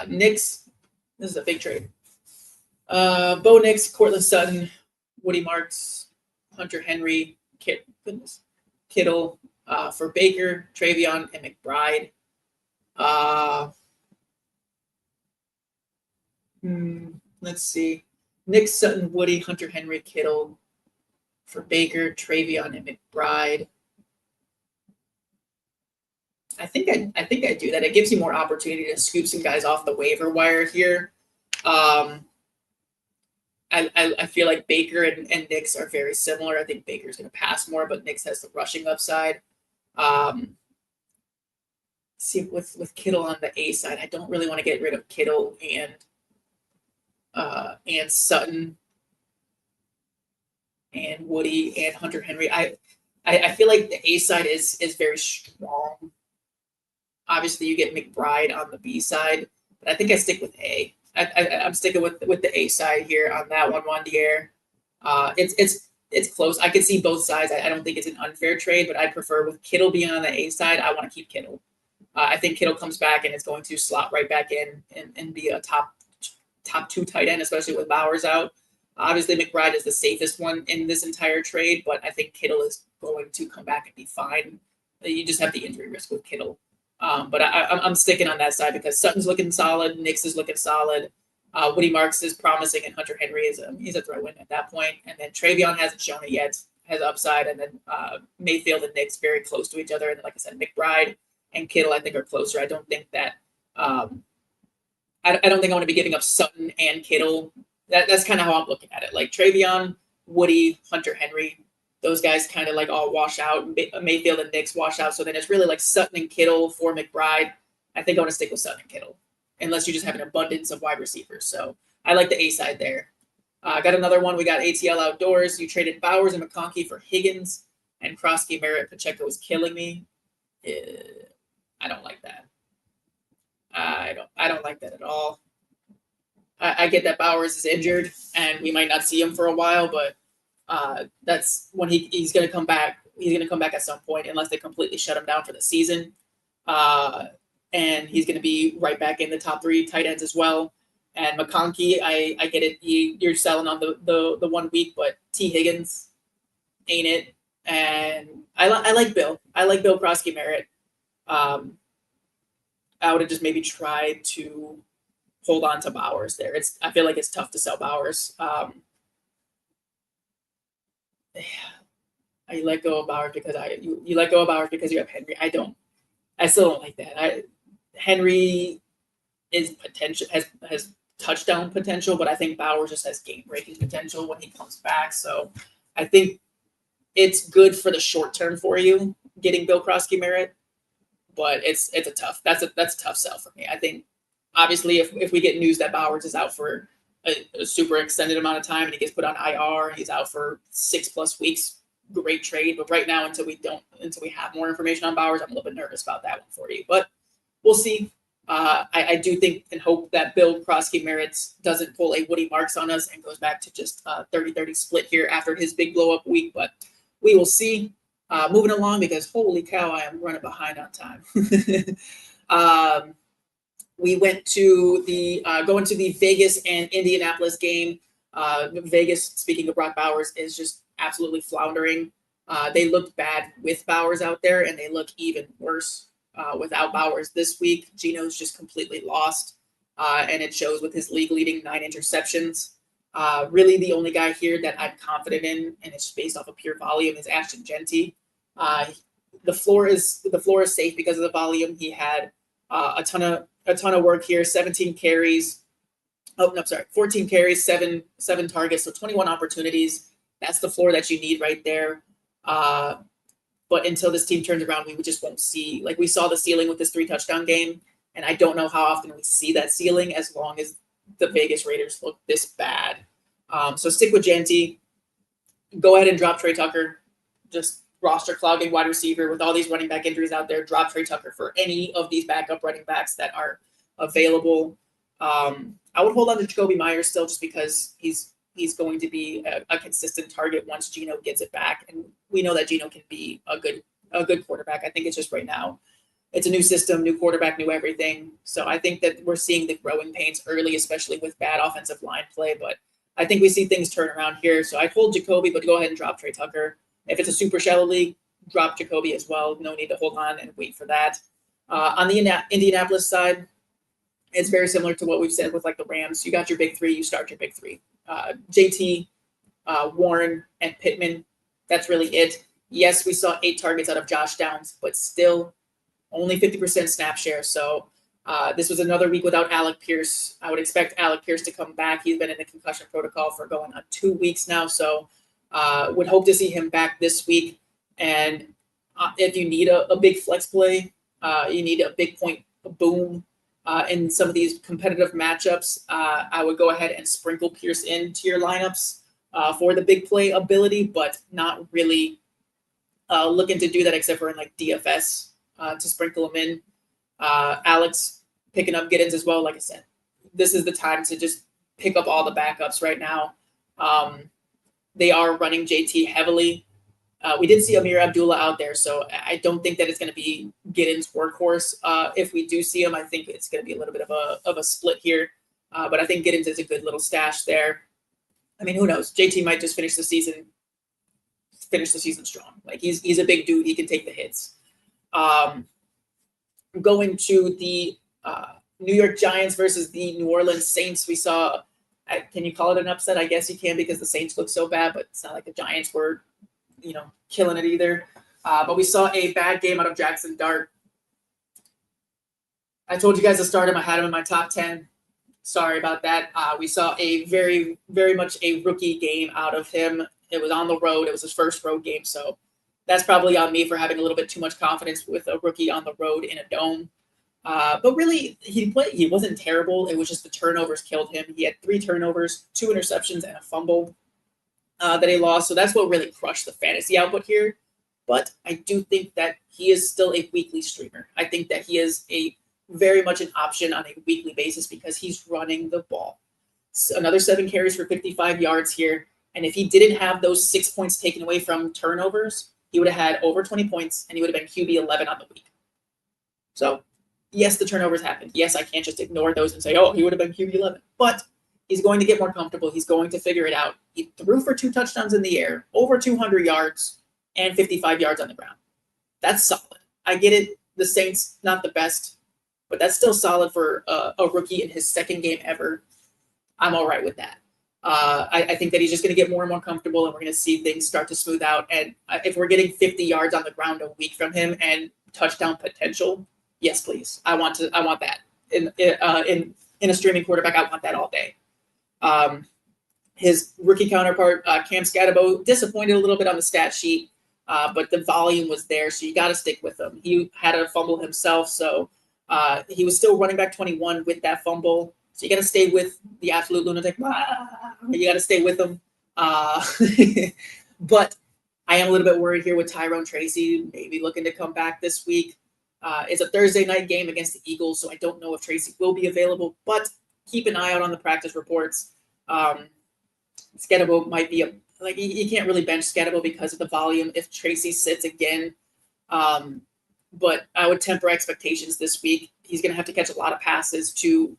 Knicks. This is a big trade. Bo Nix, Cortland Sutton, Woody Marks, Hunter Henry, Kittle for Baker, Travion, and McBride. Let's see. Nick, Sutton, Woody, Hunter Henry, Kittle for Baker, Travion, and McBride. I think I do that. It gives you more opportunity to scoop some guys off the waiver wire here. I feel like Baker and Knicks are very similar. I think Baker's going to pass more, but Knicks has the rushing upside. See, with Kittle on the A side, I don't really want to get rid of Kittle and Sutton and Woody and Hunter Henry. I feel like the A side is very strong. Obviously, you get McBride on the B side, but I think I stick with A. I'm sticking with the A side here on that one, Wandier. It's close. I could see both sides. I don't think it's an unfair trade, but I prefer with Kittle being on the A side. I want to keep Kittle. I think Kittle comes back and it's going to slot right back in and be a top 2 tight end, especially with Bowers out. Obviously, McBride is the safest one in this entire trade, but I think Kittle is going to come back and be fine. You just have the injury risk with Kittle. But I'm sticking on that side because Sutton's looking solid, Nix is looking solid, Woody Marks is promising, and Hunter Henry he's a throw-in at that point. And then Travion hasn't shown it yet. has upside, and then Mayfield and Nix very close to each other. And like I said, McBride and Kittle I think are closer. I don't think that I don't think I want to be giving up Sutton and Kittle. That's kind of how I'm looking at it. Like Travion, Woody, Hunter Henry, those guys kind of like all wash out. Mayfield and Nix wash out. So then it's really like Sutton and Kittle for McBride. I think I want to stick with Sutton and Kittle, unless you just have an abundance of wide receivers. So I like the A side there. Got another one. We got ATL Outdoors. You traded Bowers and McConkey for Higgins and Krosky, Merritt. Pacheco is killing me. I don't like that. I don't like that at all. I get that Bowers is injured and we might not see him for a while, but that's when he's going to come back. He's going to come back at some point unless they completely shut him down for the season. And he's going to be right back in the top 3 tight ends as well. And McConkey, I get it. You're selling on the 1 week, but T. Higgins ain't it. And I like Bill. I like Bill Krosky Merritt. I would have just maybe tried to hold on to Bowers there. I feel like it's tough to sell Bowers. I let go of Bowers because you let go of Bowers because you have Henry. I still don't like that. Henry is potential has touchdown potential, but I think Bowers just has game breaking potential when he comes back. So I think it's good for the short term for you getting Bill Krosky Merritt, but it's a tough sell for me. I think obviously if we get news that Bowers is out for a super extended amount of time and he gets put on IR, he's out for 6+ weeks, great trade. But right now, until we have more information on Bowers, I'm a little bit nervous about that one for you. But we'll see. I do think and hope that Bill Krosky Merritt doesn't pull a Woody Marks on us and goes back to just 30-30 split here after his big blow up week. But we will see. Moving along, because holy cow, I am running behind on time. We went to going to the Vegas and Indianapolis game. Vegas, speaking of Brock Bowers, is just absolutely floundering. They looked bad with Bowers out there, and they look even worse without Bowers this week. Geno's just completely lost, and it shows with his league-leading 9 interceptions. Really, the only guy here that I'm confident in, and it's based off of pure volume, is Ashton Genty. The floor is safe because of the volume. He had a ton of work here. 14 carries, 7 targets, so 21 opportunities. That's the floor that you need right there. But until this team turns around, we just won't see. Like, we saw the ceiling with this 3-touchdown game, and I don't know how often we see that ceiling as long as the Vegas Raiders look this bad. So stick with Genty. Go ahead and drop Trey Tucker. Just roster clogging wide receiver with all these running back injuries out there. Drop Trey Tucker for any of these backup running backs that are available. I would hold on to Jacoby Myers still, just because he's going to be a consistent target once Geno gets it back, and we know that Geno can be a good quarterback. I think it's just right now, it's a new system, new quarterback, new everything. So I think that we're seeing the growing pains early, especially with bad offensive line play. But I think we see things turn around here. So I'd hold Jacoby, but go ahead and drop Trey Tucker. If it's a super shallow league, drop Jacoby as well. No need to hold on and wait for that. On the Indianapolis side, it's very similar to what we've said with like the Rams. You got your big 3, you start your big 3. JT, Warren, and Pittman. That's really it. Yes, we saw 8 targets out of Josh Downs, but still only 50% snap share. So this was another week without Alec Pierce. I would expect Alec Pierce to come back. He's been in the concussion protocol for going on 2 weeks now. So would hope to see him back this week. And if you need a big flex play, you need a big point boom in some of these competitive matchups, I would go ahead and sprinkle Pierce into your lineups for the big play ability, but not really looking to do that except for in like DFS to sprinkle him in. Alex picking up Giddens as well. Like I said, this is the time to just pick up all the backups right now. They are running JT heavily. We did see Amir Abdullah out there, so I don't think that it's going to be Giddens' workhorse. If we do see him, I think it's going to be a little bit of a split here. But I think Giddens is a good little stash there. I mean, who knows? JT might just finish the season strong. Like he's a big dude; he can take the hits. Going to the New York Giants versus the New Orleans Saints, we saw. Can you call it an upset? I guess you can, because the Saints look so bad, but it's not like the Giants were killing it either. But we saw a bad game out of Jackson Dart. I told you guys to start him. I had him in my top 10. Sorry about that. We saw a very, very much a rookie game out of him. It was on the road. It was his first road game. So that's probably on me for having a little bit too much confidence with a rookie on the road in a dome. But really, he wasn't terrible. It was just the turnovers killed him. He had 3 turnovers, 2 interceptions, and a fumble that he lost. So that's what really crushed the fantasy output here. But I do think that he is still a weekly streamer. I think that he is very much an option on a weekly basis because he's running the ball. So another 7 carries for 55 yards here. And if he didn't have those 6 points taken away from turnovers, he would have had over 20 points and he would have been QB 11 on the week. So yes, the turnovers happened. Yes, I can't just ignore those and say, oh, he would have been QB 11. But he's going to get more comfortable. He's going to figure it out. He threw for 2 touchdowns in the air, over 200 yards, and 55 yards on the ground. That's solid. I get it. The Saints, not the best, but that's still solid for a rookie in his second game ever. I'm all right with that. I think that he's just going to get more and more comfortable, and we're going to see things start to smooth out. And if we're getting 50 yards on the ground a week from him and touchdown potential, yes, please. I want that in a streaming quarterback. I want that all day. His rookie counterpart, Cam Scatterbo, disappointed a little bit on the stat sheet, but the volume was there, so you got to stick with him. He had a fumble himself, so he was still running back 21 with that fumble. So you got to stay with the absolute lunatic. You got to stay with him. But I am a little bit worried here with Tyrone Tracy, maybe looking to come back this week. It's a Thursday night game against the Eagles, so I don't know if Tracy will be available, but keep an eye out on the practice reports. Scatterbo might be you can't really bench Scatterbo because of the volume if Tracy sits again. But I would temper expectations this week. He's going to have to catch a lot of passes to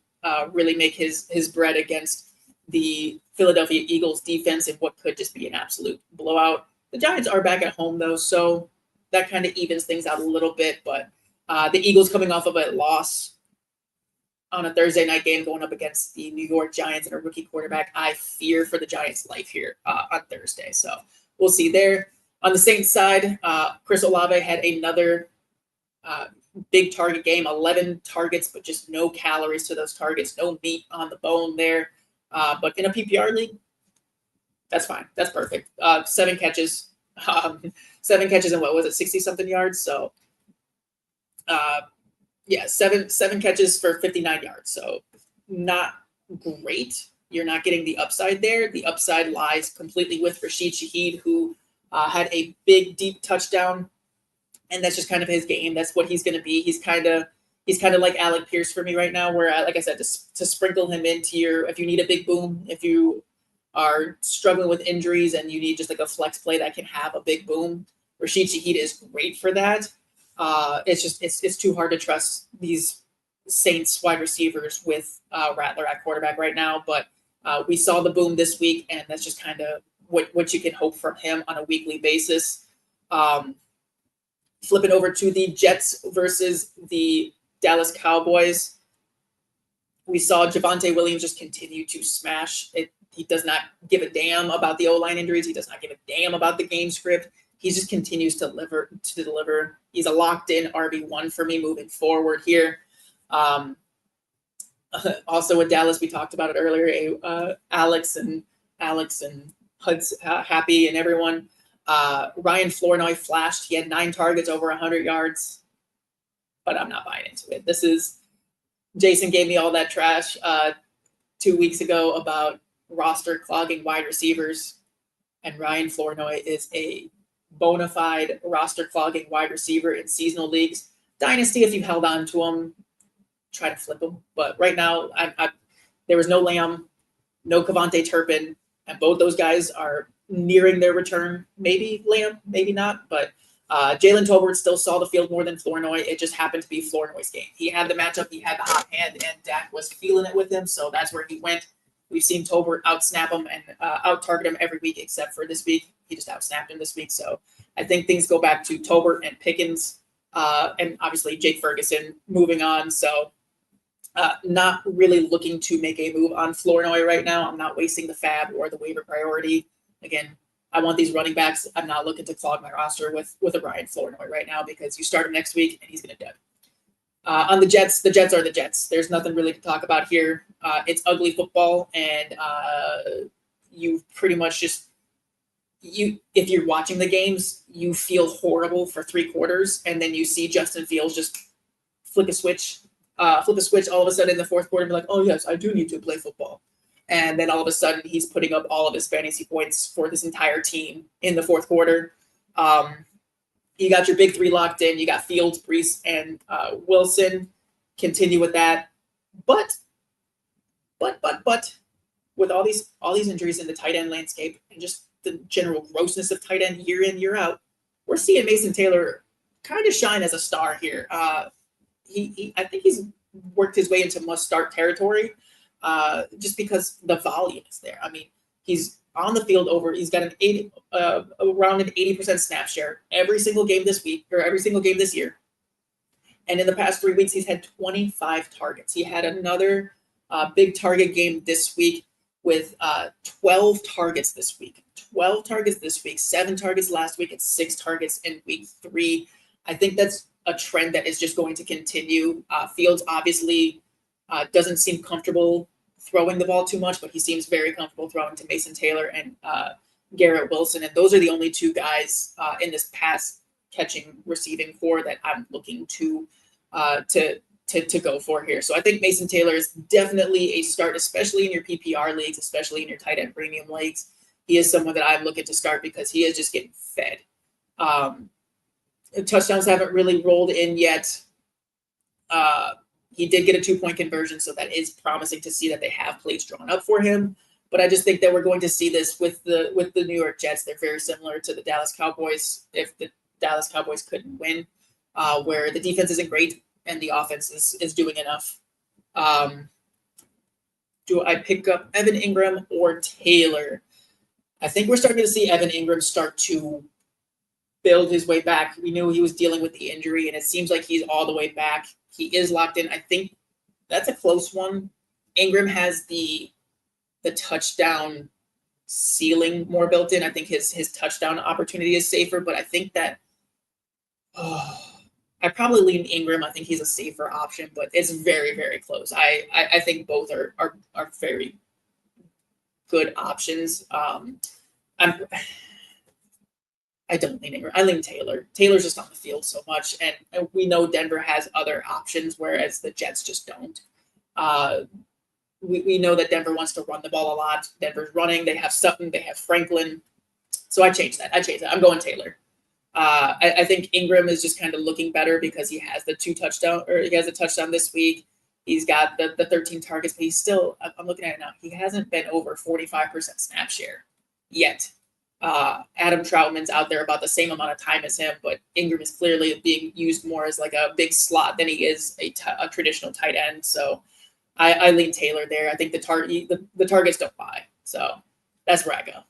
really make his bread against the Philadelphia Eagles defense in what could just be an absolute blowout. The Giants are back at home, though, so that kind of evens things out a little bit. But the Eagles coming off of a loss on a Thursday night game going up against the New York Giants and a rookie quarterback, I fear for the Giants' life here on Thursday. So we'll see there. On the Saints side, Chris Olave had another big target game, 11 targets, but just no calories to those targets, no meat on the bone there. But in a PPR league, that's fine. That's perfect. 7 catches. 7 catches and what was it, 60-something yards? So, seven catches for 59 yards. So not great. You're not getting the upside there. The upside lies completely with Rashid Shaheed, who had a big, deep touchdown. And that's just kind of his game. That's what he's going to be. He's kind of like Alec Pierce for me right now, where, like I said, to sprinkle him into if you need a big boom, if you are struggling with injuries and you need just like a flex play that can have a big boom, Rashid Shaheed is great for that. It's too hard to trust these Saints wide receivers with Rattler at quarterback right now. But we saw the boom this week, and that's just kind of what you can hope from him on a weekly basis. Flipping over to the Jets versus the Dallas Cowboys, we saw Javonte Williams just continue to smash it. He does not give a damn about the O-line injuries. He does not give a damn about the game script. He just continues to deliver. He's a locked-in RB1 for me moving forward here. Also with Dallas, we talked about it earlier. Alex and Hud's happy and everyone. Ryan Flournoy flashed. He had 9 targets over 100 yards, but I'm not buying into it. Jason gave me all that trash 2 weeks ago about roster clogging wide receivers, and Ryan Flournoy is a bona fide roster clogging wide receiver in seasonal leagues. Dynasty, if you held on to him, try to flip him. But right now, there was no Lamb, no Kavonte Turpin, and both those guys are nearing their return. Maybe Lamb, maybe not. But Jalen Tolbert still saw the field more than Flournoy. It just happened to be Flournoy's game. He had the matchup, he had the hot hand, and Dak was feeling it with him, so that's where he went. We've seen Tolbert out-snap him and out-target him every week except for this week. He just out-snapped him this week. So I think things go back to Tolbert and Pickens and obviously Jake Ferguson moving on. So not really looking to make a move on Flournoy right now. I'm not wasting the fab or the waiver priority. Again, I want these running backs. I'm not looking to clog my roster with a Ryan Flournoy right now because you start him next week and he's going to dead. On the Jets are the Jets. There's nothing really to talk about here. It's ugly football, and you pretty much just if you're watching the games, you feel horrible for 3 quarters, and then you see Justin Fields just flip a switch all of a sudden in the fourth quarter and be like, oh yes, I do need to play football. And then all of a sudden he's putting up all of his fantasy points for this entire team in the fourth quarter. You got your big 3 locked in. You got Fields, Brees, and Wilson. Continue with that. But with all these injuries in the tight end landscape and just the general grossness of tight end year in, year out, we're seeing Mason Taylor kind of shine as a star here. I think he's worked his way into must-start territory just because the volume is there. I mean, he's on the field he's got around an 80% snap share every single game this week or every single game this year. And in the past 3 weeks, he's had 25 targets. He had another big target game this week with 12 targets this week. 12 targets this week, 7 targets last week, and 6 targets in week 3. I think that's a trend that is just going to continue. Fields obviously doesn't seem comfortable throwing the ball too much, but he seems very comfortable throwing to Mason Taylor and Garrett Wilson. And those are the only 2 guys in this pass catching receiving core that I'm looking to go for here. So I think Mason Taylor is definitely a start, especially in your PPR leagues, especially in your tight end premium leagues. He is someone that I'm looking to start because he is just getting fed. Touchdowns haven't really rolled in yet. He did get a 2-point conversion, so that is promising to see that they have plays drawn up for him. But I just think that we're going to see this with the New York Jets. They're very similar to the Dallas Cowboys if the Dallas Cowboys couldn't win, where the defense isn't great and the offense is doing enough. Do I pick up Evan Ingram or Taylor? I think we're starting to see Evan Ingram start to build his way back. We knew he was dealing with the injury, and it seems like he's all the way back. He is locked in. I think that's a close one. Ingram has the touchdown ceiling more built in. I think his touchdown opportunity is safer, but I think that I probably lean Ingram. I think he's a safer option, but it's very, very close. I think both are very good options. I don't lean Ingram. I lean Taylor. Taylor's just on the field so much, and we know Denver has other options, whereas the Jets just don't. We know that Denver wants to run the ball a lot. Denver's running. They have Sutton. They have Franklin. So I changed that. I'm going Taylor. I think Ingram is just kind of looking better because he has the 2 touchdown, or he has a touchdown this week. He's got the 13 targets, but he's still, I'm looking at it now, he hasn't been over 45% snap share yet. Adam Troutman's out there about the same amount of time as him, but Ingram is clearly being used more as like a big slot than he is a traditional tight end. So I lean Taylor there. I think the targets don't lie. So that's where I go.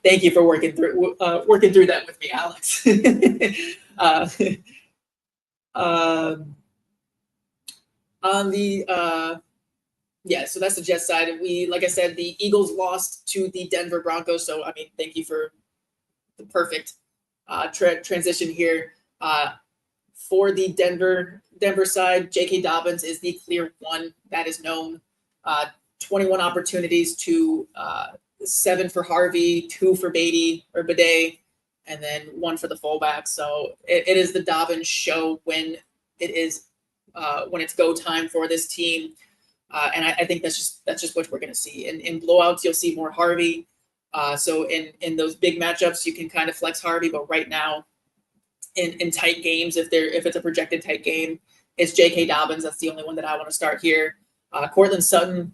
Thank you for working through that with me, Alex. So that's the Jets side. Like I said, the Eagles lost to the Denver Broncos. So, I mean, thank you for the perfect transition here. For the Denver side, J.K. Dobbins is the clear one that is known. 21 opportunities to 7 for Harvey, 2 for Beatty, and then 1 for the fullback. So it is the Dobbins show when it's go time for this team. And I think that's just what we're going to see. In blowouts, you'll see more Harvey. So in those big matchups, you can kind of flex Harvey. But right now, in tight games, if it's a projected tight game, it's J.K. Dobbins. That's the only one that I want to start here. Cortland Sutton,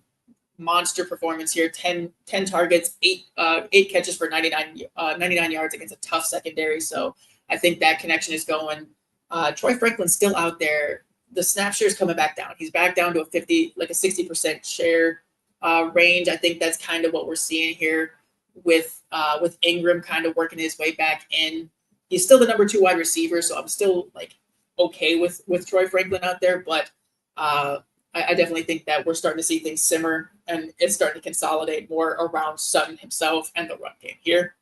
monster performance here. 10 targets, 8 catches for 99 yards against a tough secondary. So I think that connection is going. Troy Franklin's still out there. The snap share is coming back down. He's back down to a 60% share range. I think that's kind of what we're seeing here with Ingram kind of working his way back in. He's still the number 2 wide receiver, so I'm still okay with Troy Franklin out there. But I definitely think that we're starting to see things simmer, and it's starting to consolidate more around Sutton himself and the run game here.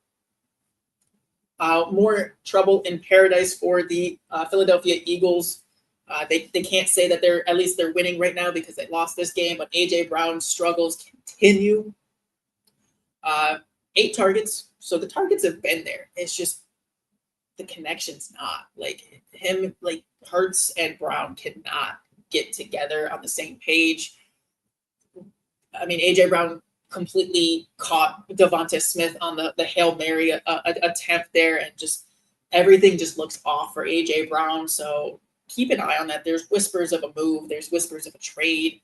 More trouble in paradise for the Philadelphia Eagles. They can't say that they're winning right now because they lost this game, but A.J. Brown's struggles continue. 8 targets, so the targets have been there. It's just the connection's not. Like him, like Hurts and Brown cannot get together on the same page. I mean, A.J. Brown completely caught Devonta Smith on the Hail Mary attempt there, and just everything just looks off for A.J. Brown. So keep an eye on that. There's whispers of a move. There's whispers of a trade.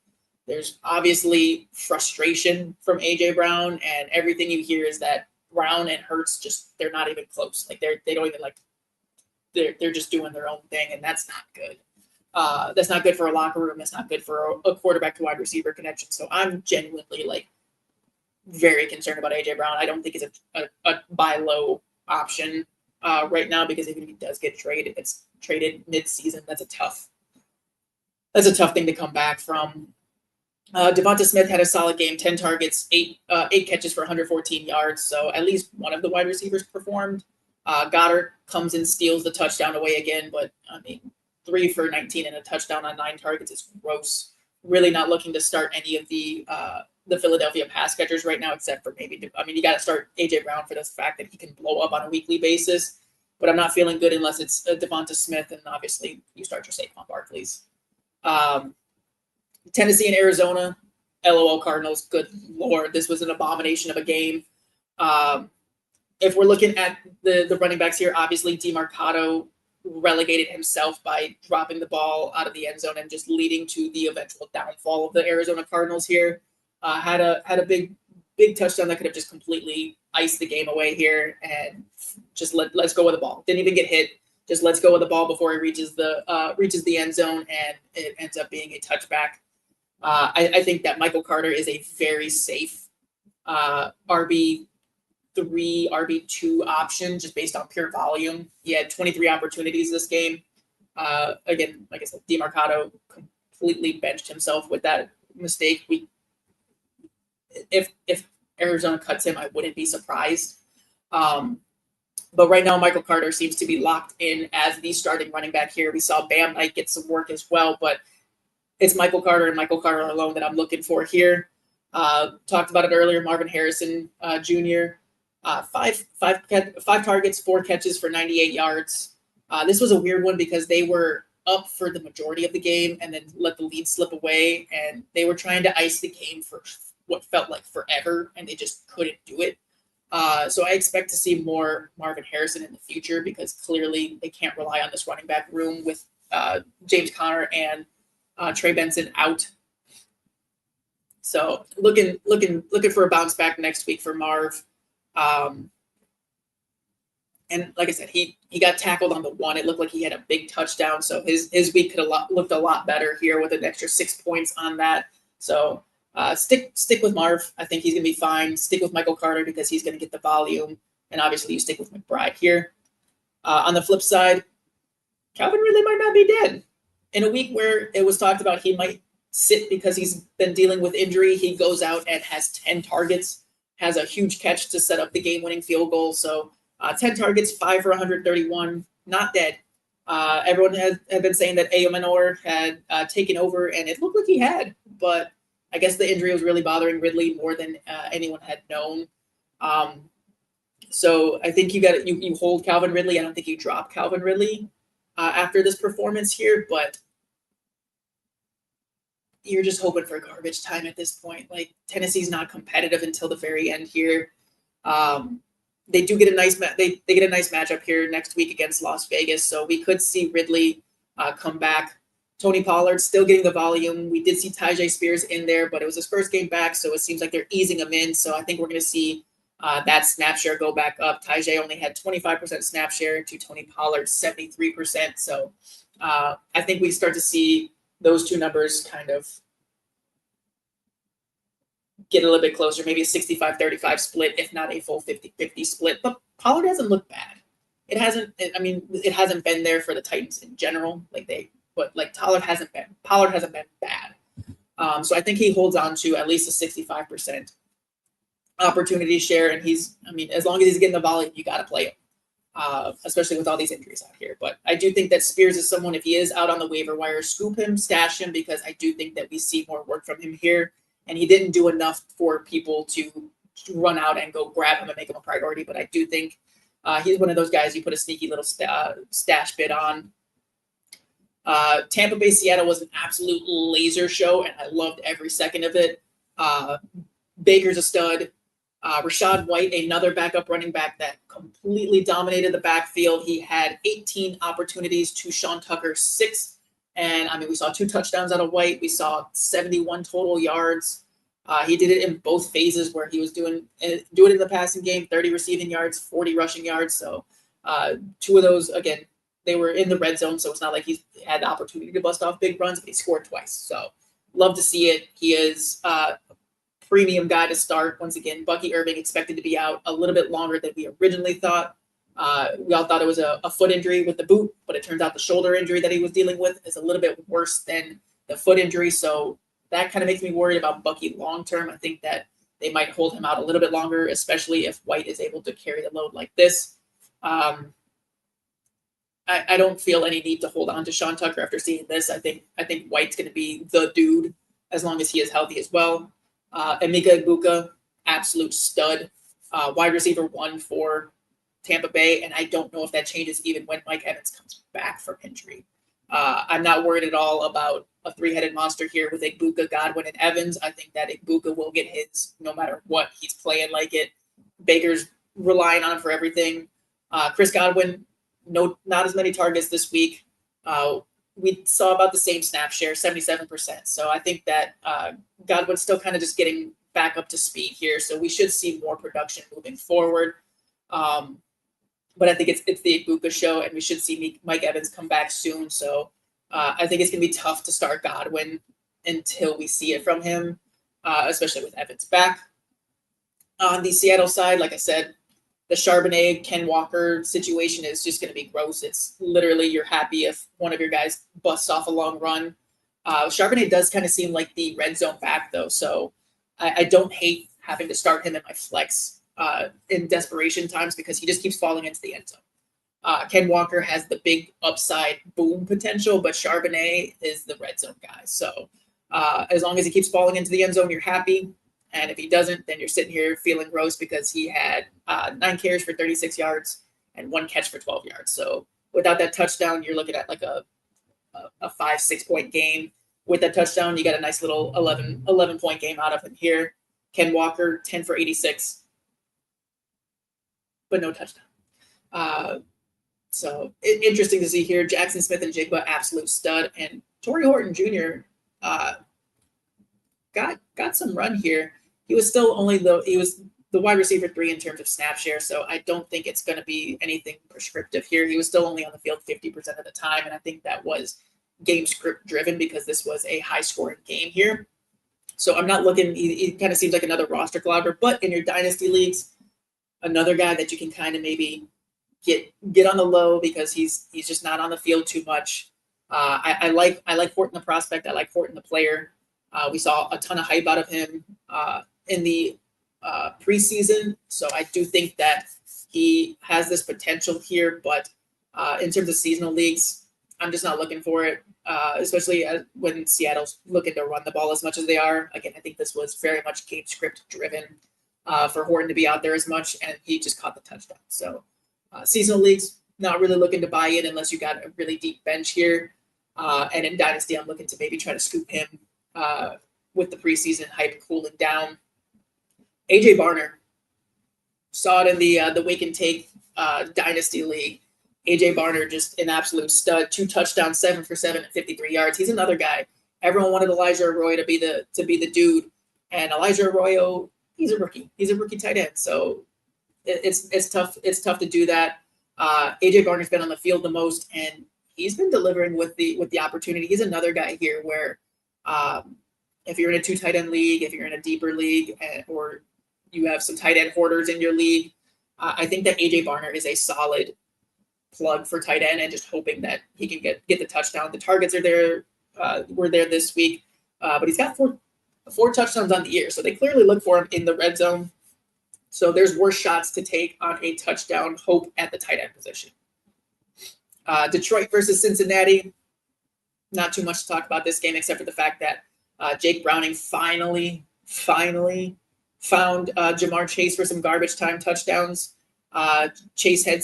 There's obviously frustration from A.J. Brown, and everything you hear is that Brown and Hurts they're not even close. Like they don't even they're just doing their own thing, and that's not good. That's not good for a locker room. That's not good for a quarterback to wide receiver connection. So I'm genuinely very concerned about A.J. Brown. I don't think it's a buy low option right now, because if he does get traded, it's traded mid-season. That's a tough thing to come back from. Devonta Smith had a solid game, 10 targets, 8 catches for 114 yards. So at least one of the wide receivers performed. Goddard comes and steals the touchdown away again, but I mean, 3 for 19 and a touchdown on 9 targets is gross. Really not looking to start any of the Philadelphia pass catchers right now, except for maybe, you got to start A.J. Brown for the fact that he can blow up on a weekly basis, but I'm not feeling good unless it's Devonta Smith, and obviously you start your Saquon Barkley's. Tennessee and Arizona, LOL Cardinals, good Lord, this was an abomination of a game. If we're looking at the running backs here, obviously DeMarcado relegated himself by dropping the ball out of the end zone and just leading to the eventual downfall of the Arizona Cardinals here. Had a big touchdown that could have just completely iced the game away here, and just let's go with the ball. Didn't even get hit. Just let's go with the ball before he reaches the end zone, and it ends up being a touchback. I think that Michael Carter is a very safe RB3, RB2 option just based on pure volume. He had 23 opportunities this game. Again, like I said, DeMarcado completely benched himself with that mistake. If Arizona cuts him, I wouldn't be surprised. But right now, Michael Carter seems to be locked in as the starting running back here. We saw Bam Knight get some work as well, but it's Michael Carter and Michael Carter alone that I'm looking for here. Talked about it earlier, Marvin Harrison Jr., 5 targets, 4 catches for 98 yards. This was a weird one because they were up for the majority of the game and then let the lead slip away, and they were trying to ice the game for what felt like forever, and they just couldn't do it. So I expect to see more Marvin Harrison in the future, because clearly they can't rely on this running back room with James Conner and Trey Benson out. So looking for a bounce back next week for Marv. And like I said, he got tackled on the 1. It looked like he had a big touchdown, so his week could have looked a lot better here with an extra 6 points on that. So stick with Marv. I think he's going to be fine. Stick with Michael Carter because he's going to get the volume. And obviously you stick with McBride here. On the flip side, Calvin Ridley might not be dead. In a week where it was talked about he might sit because he's been dealing with injury, he goes out and has 10 targets, has a huge catch to set up the game-winning field goal. So 10 targets, 5 for 131, not dead. Everyone had been saying that Amenor had taken over, and it looked like he had, but I guess the injury was really bothering Ridley more than anyone had known. So I think you hold Calvin Ridley. I don't think you drop Calvin Ridley after this performance here, but you're just hoping for garbage time at this point. Like, Tennessee's not competitive until the very end here. They do get a nice they get a nice matchup here next week against Las Vegas, so we could see Ridley come back. Tony Pollard still getting the volume. We did see Tyjae Spears in there, but it was his first game back, so it seems like they're easing him in. So I think we're going to see that snap share go back up. Tyjae only had 25% snap share to Tony Pollard's 73%. So I think we start to see those two numbers kind of get a little bit closer, maybe a 65-35 split, if not a full 50-50 split. But Pollard hasn't looked bad. It hasn't been there for the Titans in general. But Pollard hasn't been bad. So I think he holds on to at least a 65% opportunity share. And as long as he's getting the volume, you got to play him. especially with all these injuries out here. But I do think that Spears is someone, if he is out on the waiver wire, scoop him, stash him, because I do think that we see more work from him here. And he didn't do enough for people to run out and go grab him and make him a priority. But I do think he's one of those guys you put a sneaky little stash bid on. Tampa Bay Seattle was an absolute laser show, and I loved every second of it. Baker's a stud. Rachaad White, another backup running back that completely dominated the backfield. He had 18 opportunities to Sean Tucker 6. And I mean, we saw 2 touchdowns out of White. We saw 71 total yards. He did it in both phases where he was doing it in the passing game, 30 receiving yards, 40 rushing yards. So 2 of those, again, they were in the red zone. So it's not like he had the opportunity to bust off big runs, but he scored twice. So love to see it. He is premium guy to start. Once again, Bucky Irving expected to be out a little bit longer than we originally thought. We all thought it was a foot injury with the boot, but it turns out the shoulder injury that he was dealing with is a little bit worse than the foot injury. So that kind of makes me worried about Bucky long term. I think that they might hold him out a little bit longer, especially if White is able to carry the load like this. I don't feel any need to hold on to Sean Tucker after seeing this. I think White's going to be the dude as long as he is healthy as well. Emeka Egbuka, absolute stud, wide receiver 1 for Tampa Bay, and I don't know if that changes even when Mike Evans comes back from injury. I'm not worried at all about a 3-headed monster here with Egbuka, Godwin, and Evans. I think that Egbuka will get his no matter what. He's playing like it. Baker's relying on him for everything. Chris Godwin, not as many targets this week. We saw about the same snap share, 77%. So I think that Godwin's still kind of just getting back up to speed here. So we should see more production moving forward. But I think it's the Egbuka show, and we should see Mike Evans come back soon. So I think it's going to be tough to start Godwin until we see it from him, especially with Evans back. On the Seattle side, like I said, the Charbonnet, Ken Walker situation is just going to be gross. It's literally you're happy if one of your guys busts off a long run. Charbonnet does kind of seem like the red zone back, though. So I don't hate having to start him in my flex in desperation times because he just keeps falling into the end zone. Ken Walker has the big upside boom potential, but Charbonnet is the red zone guy. So as long as he keeps falling into the end zone, you're happy. And if he doesn't, then you're sitting here feeling gross because he had 9 carries for 36 yards and 1 catch for 12 yards. So without that touchdown, you're looking at like a 5-6 point game. With that touchdown, you got a nice little 11 point game out of him here. Ken Walker, 10 for 86, but no touchdown. So interesting to see here. Jackson Smith and Jigba, absolute stud. And Torrey Horton Jr. Got some run here. He was still he was the wide receiver 3 in terms of snap share, so I don't think it's going to be anything prescriptive here. He was still only on the field 50% of the time, and I think that was game script driven because this was a high scoring game here. So I'm not looking. He kind of seems like another roster clogger, but in your dynasty leagues, another guy that you can kind of maybe get on the low because he's just not on the field too much. I like Horton the prospect. I like Horton the player. We saw a ton of hype out of him in the preseason. So I do think that he has this potential here. But in terms of seasonal leagues, I'm just not looking for it, especially when Seattle's looking to run the ball as much as they are. Again, I think this was very much game script driven for Horton to be out there as much, and he just caught the touchdown. So seasonal leagues, not really looking to buy in unless you got a really deep bench here. And in Dynasty, I'm looking to maybe try to scoop him with the preseason hype cooling down. AJ Barner, saw it in the Wake and Take Dynasty League. AJ Barner, just an absolute stud. 2 touchdowns, 7 for 7 at 53 yards. He's another guy. Everyone wanted Elijah Arroyo to be the dude, and Elijah Arroyo, he's a rookie. He's a rookie tight end, so it's tough. It's tough to do that. AJ Barner's been on the field the most, and he's been delivering with the opportunity. He's another guy here where if you're in a 2 tight end league, if you're in a deeper league, or you have some tight end hoarders in your league, I think that AJ Barner is a solid plug for tight end, and just hoping that he can get the touchdown. The targets are there, were there this week, but he's got four touchdowns on the year, so they clearly look for him in the red zone. So there's worse shots to take on a touchdown hope at the tight end position. Detroit versus Cincinnati. Not too much to talk about this game except for the fact that Jake Browning finally found Jamar Chase for some garbage time touchdowns. Chase had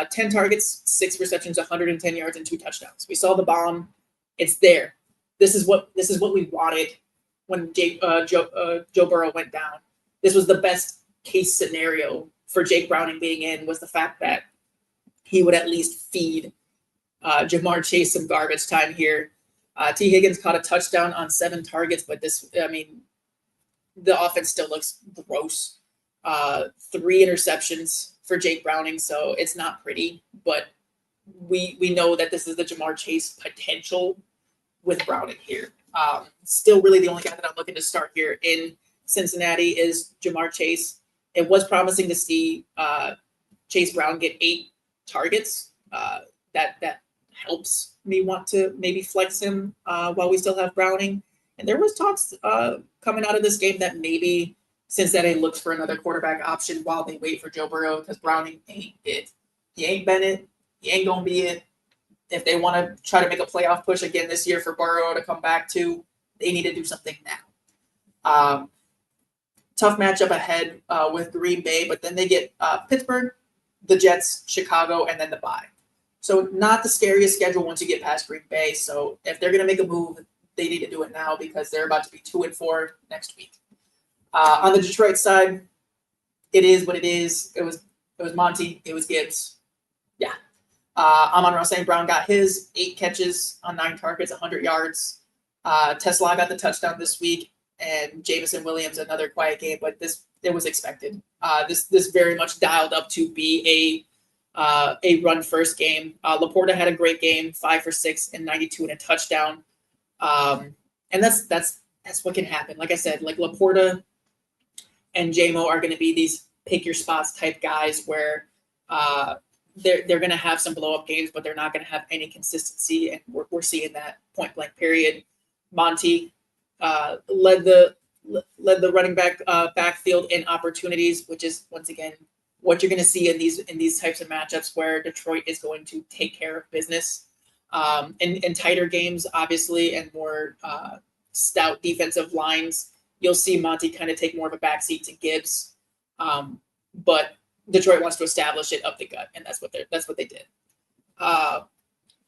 10 targets, 6 receptions, 110 yards, and 2 touchdowns. We saw the bomb. It's there. This is what we wanted when Joe Burrow went down. This was the best case scenario for Jake Browning being in, was the fact that he would at least feed Jamar Chase some garbage time here. T. Higgins caught a touchdown on 7 targets, but the offense still looks gross. 3 interceptions for Jake Browning, so it's not pretty, but we know that this is the Jamar Chase potential with Browning here. Still really the only guy that I'm looking to start here in Cincinnati is Jamar Chase. It was promising to see Chase Brown get 8 targets. That helps me want to maybe flex him while we still have Browning. And there was talks coming out of this game that maybe Cincinnati looks for another quarterback option while they wait for Joe Burrow, because Browning ain't it. He ain't been it. He ain't going to be it. If they want to try to make a playoff push again this year for Burrow to come back to, they need to do something now. Tough matchup ahead with Green Bay, but then they get Pittsburgh, the Jets, Chicago, and then the bye. So not the scariest schedule once you get past Green Bay. So if they're going to make a move, they need to do it now because they're about to be 2-4 next week. On the Detroit side, it is what it is. It was Monty. It was Gibbs. Yeah. Amon-Ra St. Brown got his 8 catches on 9 targets, 100 yards. Tesla got the touchdown this week, and Jameson Williams another quiet game, but it was expected. This very much dialed up to be a run first game. Laporta had a great game, 5 for 6 and 92 and a touchdown. And that's what can happen. Like I said, like Laporta and JMO are going to be these pick your spots type guys where they're going to have some blow up games, but they're not going to have any consistency. And we're seeing that point blank period. Monty led the running back backfield in opportunities, which is once again what you're going to see in these types of matchups where Detroit is going to take care of business. In tighter games, obviously, and more stout defensive lines, you'll see Monty kind of take more of a backseat to Gibbs. But Detroit wants to establish it up the gut, and that's what they did.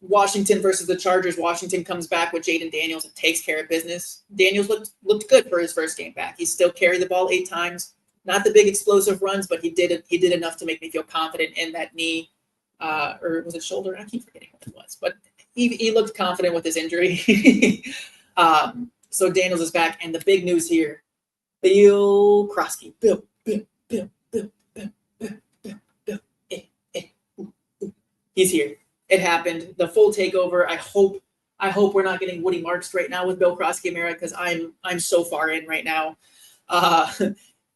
Washington versus the Chargers. Washington comes back with Jaden Daniels and takes care of business. Daniels looked good for his first game back. He still carried the ball 8 times. Not the big explosive runs, but he did enough to make me feel confident in that knee, or was it shoulder? I keep forgetting what it was, but he looked confident with his injury. So Daniels is back, and the big news here: Bill Krosky. Bill. He's here. It happened. The full takeover. I hope we're not getting Woody Marks right now with Bill Krosky Amira, because I'm so far in right now.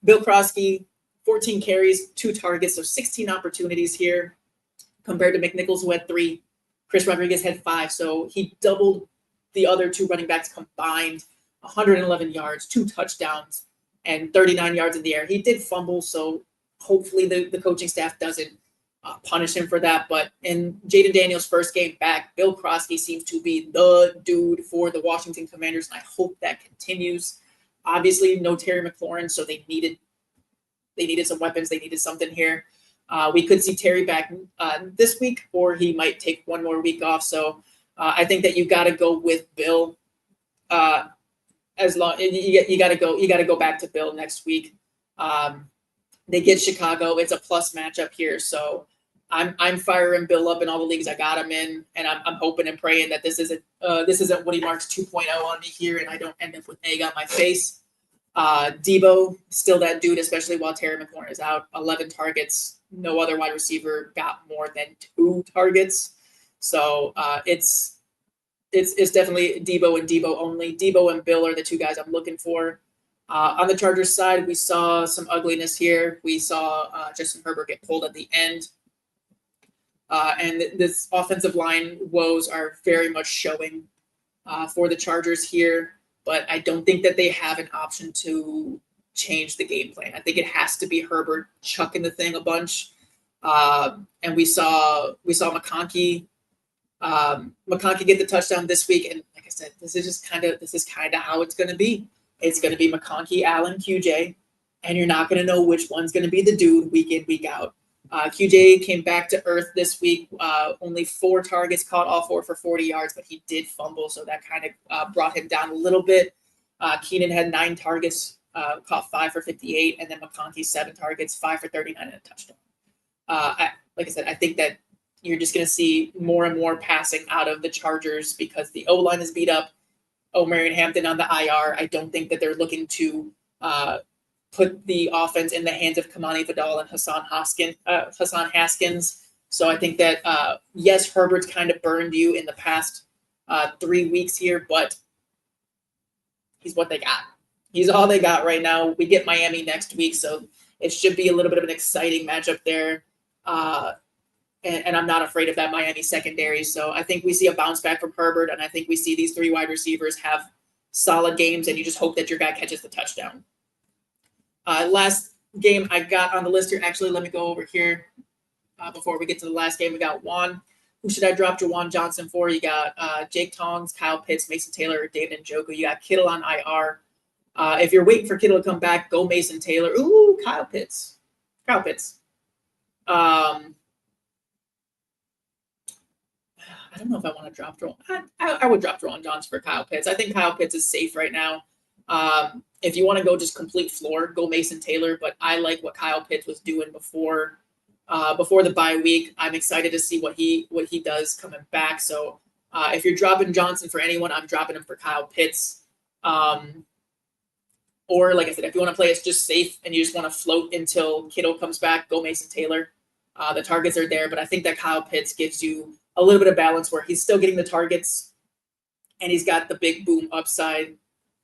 Bill Krosky, 14 carries, 2 targets, so 16 opportunities here compared to McNichols, who had 3. Chris Rodriguez had 5, so he doubled the other 2 running backs combined. 111 yards, 2 touchdowns, and 39 yards in the air. He did fumble, so hopefully the coaching staff doesn't punish him for that. But in Jaden Daniels' first game back, Bill Krosky seems to be the dude for the Washington Commanders, and I hope that continues. Obviously, no Terry McLaurin, so they needed some weapons. They needed something here. We could see Terry back this week, or he might take one more week off. So I think that you got to go with Bill. As long you got to go back to Bill next week. They get Chicago. It's a plus matchup here, so I'm firing Bill up in all the leagues I got him in, and I'm hoping and praying that this isn't Woody Marks 2.0 on me here, and I don't end up with egg on my face. Debo, still that dude, especially while Terry McLaurin is out. 11 targets. No other wide receiver got more than 2 targets. So it's definitely Debo and Debo only. Debo and Bill are the 2 guys I'm looking for. On the Chargers side, we saw some ugliness here. We saw Justin Herbert get pulled at the end. And this offensive line woes are very much showing for the Chargers here. But I don't think that they have an option to change the game plan. I think it has to be Herbert chucking the thing a bunch. And we saw McConkey get the touchdown this week. And like I said, this is kind of how it's going to be. It's going to be McConkey, Allen, QJ, and you're not going to know which one's going to be the dude week in, week out. QJ came back to earth this week. Only 4 targets, caught all 4 for 40 yards, but he did fumble, so that kind of brought him down a little bit. Keenan had 9 targets, caught 5 for 58, and then McConkey 7 targets, 5 for 39 and a touchdown. Like I said, I think that you're just going to see more and more passing out of the Chargers because the O-line is beat up. O'Marion Hampton on the IR. I don't think that they're looking to put the offense in the hands of Kamani Vidal and Hassan Haskins. So I think that, yes, Herbert's kind of burned you in the past 3 weeks here, but he's what they got. He's all they got right now. We get Miami next week, so it should be a little bit of an exciting matchup there. And I'm not afraid of that Miami secondary. So I think we see a bounce back from Herbert, and I think we see these 3 wide receivers have solid games, and you just hope that your guy catches the touchdown. Last game I got on the list here. Actually, let me go over here before we get to the last game. We got Juan. Who should I drop Jawan Johnson for? You got Jake Tongs, Kyle Pitts, Mason Taylor, or David Njoku. You got Kittle on IR. If you're waiting for Kittle to come back, go Mason Taylor. Ooh, Kyle Pitts. I don't know if I want to drop Jawan. I would drop Jawan Johnson for Kyle Pitts. I think Kyle Pitts is safe right now. If you want to go just complete floor, go Mason Taylor. But I like what Kyle Pitts was doing before the bye week. I'm excited to see what he does coming back. So if you're dropping Johnson for anyone, I'm dropping him for Kyle Pitts. Or like I said, if you want to play it just safe and you just want to float until Kittle comes back, go Mason Taylor. The targets are there, but I think that Kyle Pitts gives you a little bit of balance where he's still getting the targets and he's got the big boom upside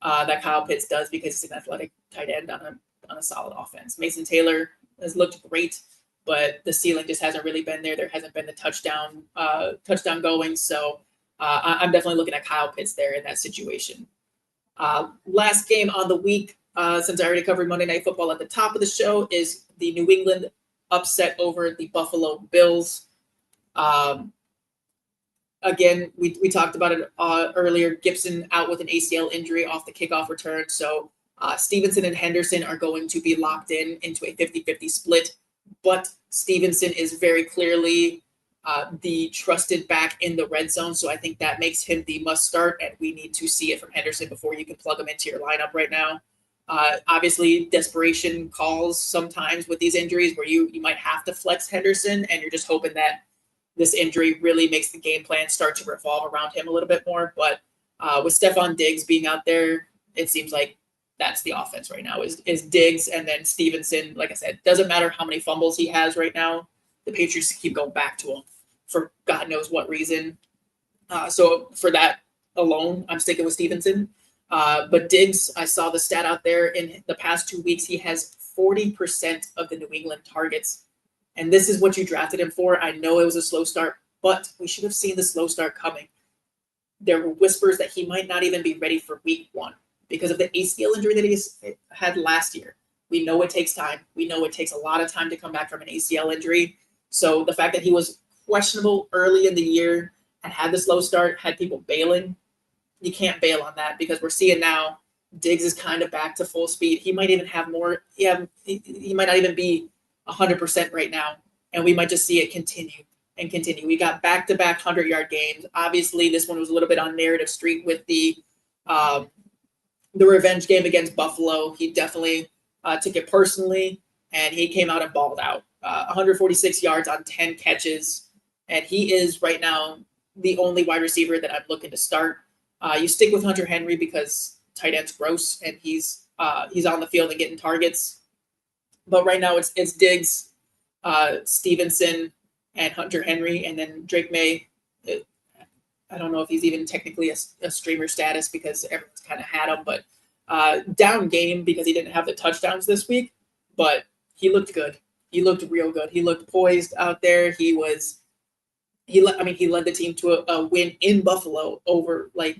that Kyle Pitts does because he's an athletic tight end on a solid offense. Mason Taylor has looked great, but the ceiling just hasn't really been there. There hasn't been the touchdown going. So I'm definitely looking at Kyle Pitts there in that situation. Last game on the week, since I already covered Monday Night Football at the top of the show, is the New England upset over the Buffalo Bills. Again, we talked about it earlier. Gibson out with an ACL injury off the kickoff return. So Stevenson and Henderson are going to be locked into a 50-50 split. But Stevenson is very clearly the trusted back in the red zone. So I think that makes him the must start. And we need to see it from Henderson before you can plug him into your lineup right now. Obviously, desperation calls sometimes with these injuries where you might have to flex Henderson and you're just hoping that this injury really makes the game plan start to revolve around him a little bit more. But with Stephon Diggs being out there, it seems like that's the offense right now is Diggs and then Stevenson. Like I said, doesn't matter how many fumbles he has right now. The Patriots keep going back to him for God knows what reason. So for that alone, I'm sticking with Stevenson. But Diggs, I saw the stat out there in the past 2 weeks. He has 40% of the New England targets. And this is what you drafted him for. I know it was a slow start, but we should have seen the slow start coming. There were whispers that he might not even be ready for week 1 because of the ACL injury that he had last year. We know it takes time. We know it takes a lot of time to come back from an ACL injury. So the fact that he was questionable early in the year and had the slow start, had people bailing, you can't bail on that because we're seeing now Diggs is kind of back to full speed. He might even have more. Yeah, he might not even be 100% right now, and we might just see it continue and continue. We got back-to-back 100-yard games. Obviously, this one was a little bit on narrative street with the revenge game against Buffalo. He definitely took it personally, and he came out and balled out. 146 yards on 10 catches, and he is right now the only wide receiver that I'm looking to start. You stick with Hunter Henry because tight end's gross, and he's on the field and getting targets. But right now it's Diggs, Stevenson, and Hunter Henry, and then Drake May. I don't know if he's even technically a streamer status because everyone's kind of had him, but down game because he didn't have the touchdowns this week. But he looked good. He looked real good. He looked poised out there. He led the team to a win in Buffalo over like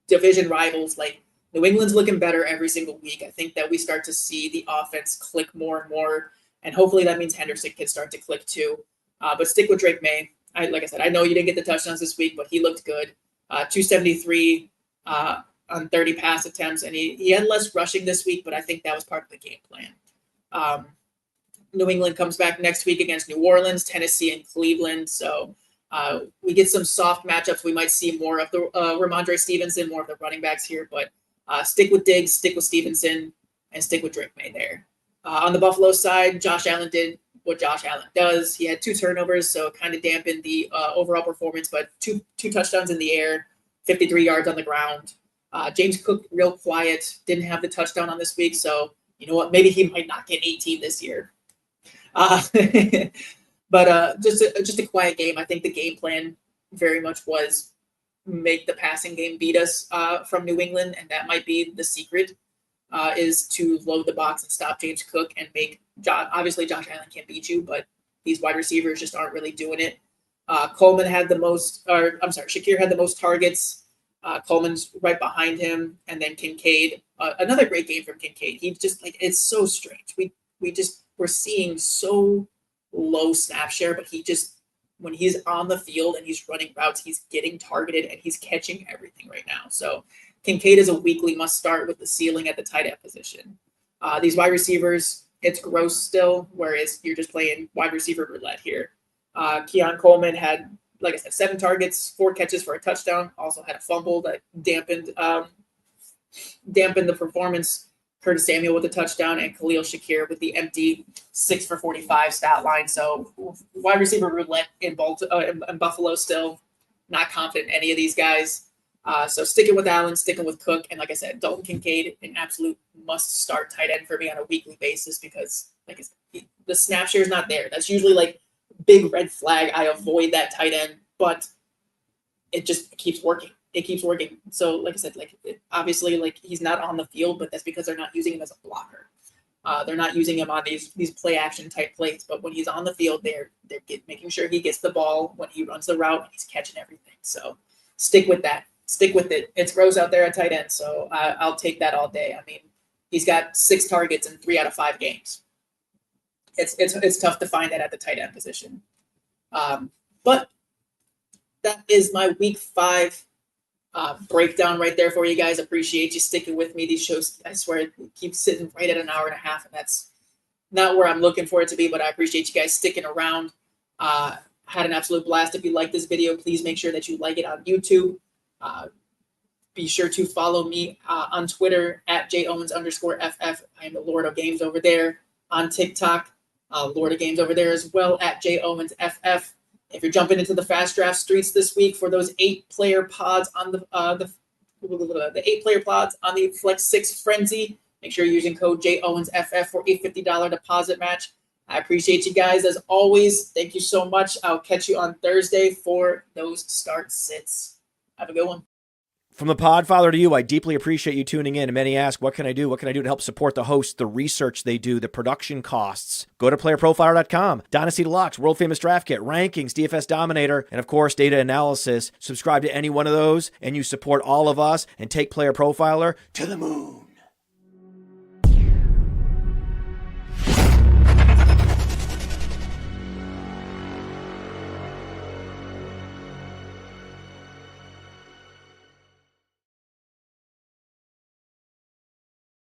division rivals like New England's looking better every single week. I think that we start to see the offense click more and more, and hopefully that means Henderson can start to click too. But stick with Drake May. Like I said, I know you didn't get the touchdowns this week, but he looked good. 273 on 30 pass attempts, and he had less rushing this week, but I think that was part of the game plan. New England comes back next week against New Orleans, Tennessee, and Cleveland. So we get some soft matchups. We might see more of the Ramondre Stevenson, more of the running backs here, but stick with Diggs, stick with Stevenson, and stick with Drake May there. On the Buffalo side, Josh Allen did what Josh Allen does. He had 2 turnovers, so kind of dampened the overall performance, but two touchdowns in the air, 53 yards on the ground. James Cook, real quiet, didn't have the touchdown on this week, so you know what? Maybe he might not get 18 this year. But just a quiet game. I think the game plan very much was make the passing game beat us from New England, and that might be the secret, is to load the box and stop James Cook and make obviously Josh Allen can't beat you, but these wide receivers just aren't really doing it. Shakir had the most targets. Coleman's right behind him, and then Kincaid. Another great game from Kincaid. He just it's so strange. We're seeing so low snap share, but when he's on the field and he's running routes, he's getting targeted and he's catching everything right now. So Kincaid is a weekly must start with the ceiling at the tight end position. These wide receivers, it's gross still, whereas you're just playing wide receiver roulette here. Keon Coleman had, like I said, 7 targets, 4 catches for a touchdown, also had a fumble that dampened the performance. Curtis Samuel with a touchdown, and Khalil Shakir with the empty 6 for 45 stat line. So wide receiver roulette in Buffalo still. Not confident in any of these guys. So sticking with Allen, sticking with Cook, and like I said, Dalton Kincaid, an absolute must-start tight end for me on a weekly basis because the snap share is not there. That's usually big red flag. I avoid that tight end, but it just keeps working. It keeps working. So, like I said, obviously, he's not on the field, but that's because they're not using him as a blocker. They're not using him on these play action type plays. But when he's on the field, they're making sure he gets the ball when he runs the route and he's catching everything. So, stick with that. Stick with it. It's gross out there at tight end, so I'll take that all day. I mean, he's got 6 targets in 3 out of 5 games. It's tough to find that at the tight end position. But that is my week 5 breakdown right there for you guys. Appreciate you sticking with me. These shows, I swear, keep sitting right at an hour and a half, and that's not where I'm looking for it to be, but I appreciate you guys sticking around. Had an absolute blast. If you like this video, please make sure that you like it on YouTube. Be sure to follow me on Twitter at @JOwens_FF. I am the Lord of Games over there. On TikTok, Lord of Games over there as well at JOwensFF. If you're jumping into the fast draft streets this week for those 8-player pods on the 8-player pods on the Flex 6 Frenzy, make sure you're using code JOwensFF for a $50 deposit match. I appreciate you guys as always. Thank you so much. I'll catch you on Thursday for those start sits. Have a good one. From the podfather to you, I deeply appreciate you tuning in. And many ask, what can I do? What can I do to help support the hosts, the research they do, the production costs? Go to PlayerProfiler.com, Dynasty Deluxe, World Famous Draft Kit, Rankings, DFS Dominator, and of course, Data Analysis. Subscribe to any one of those, and you support all of us and take Player Profiler to the moon.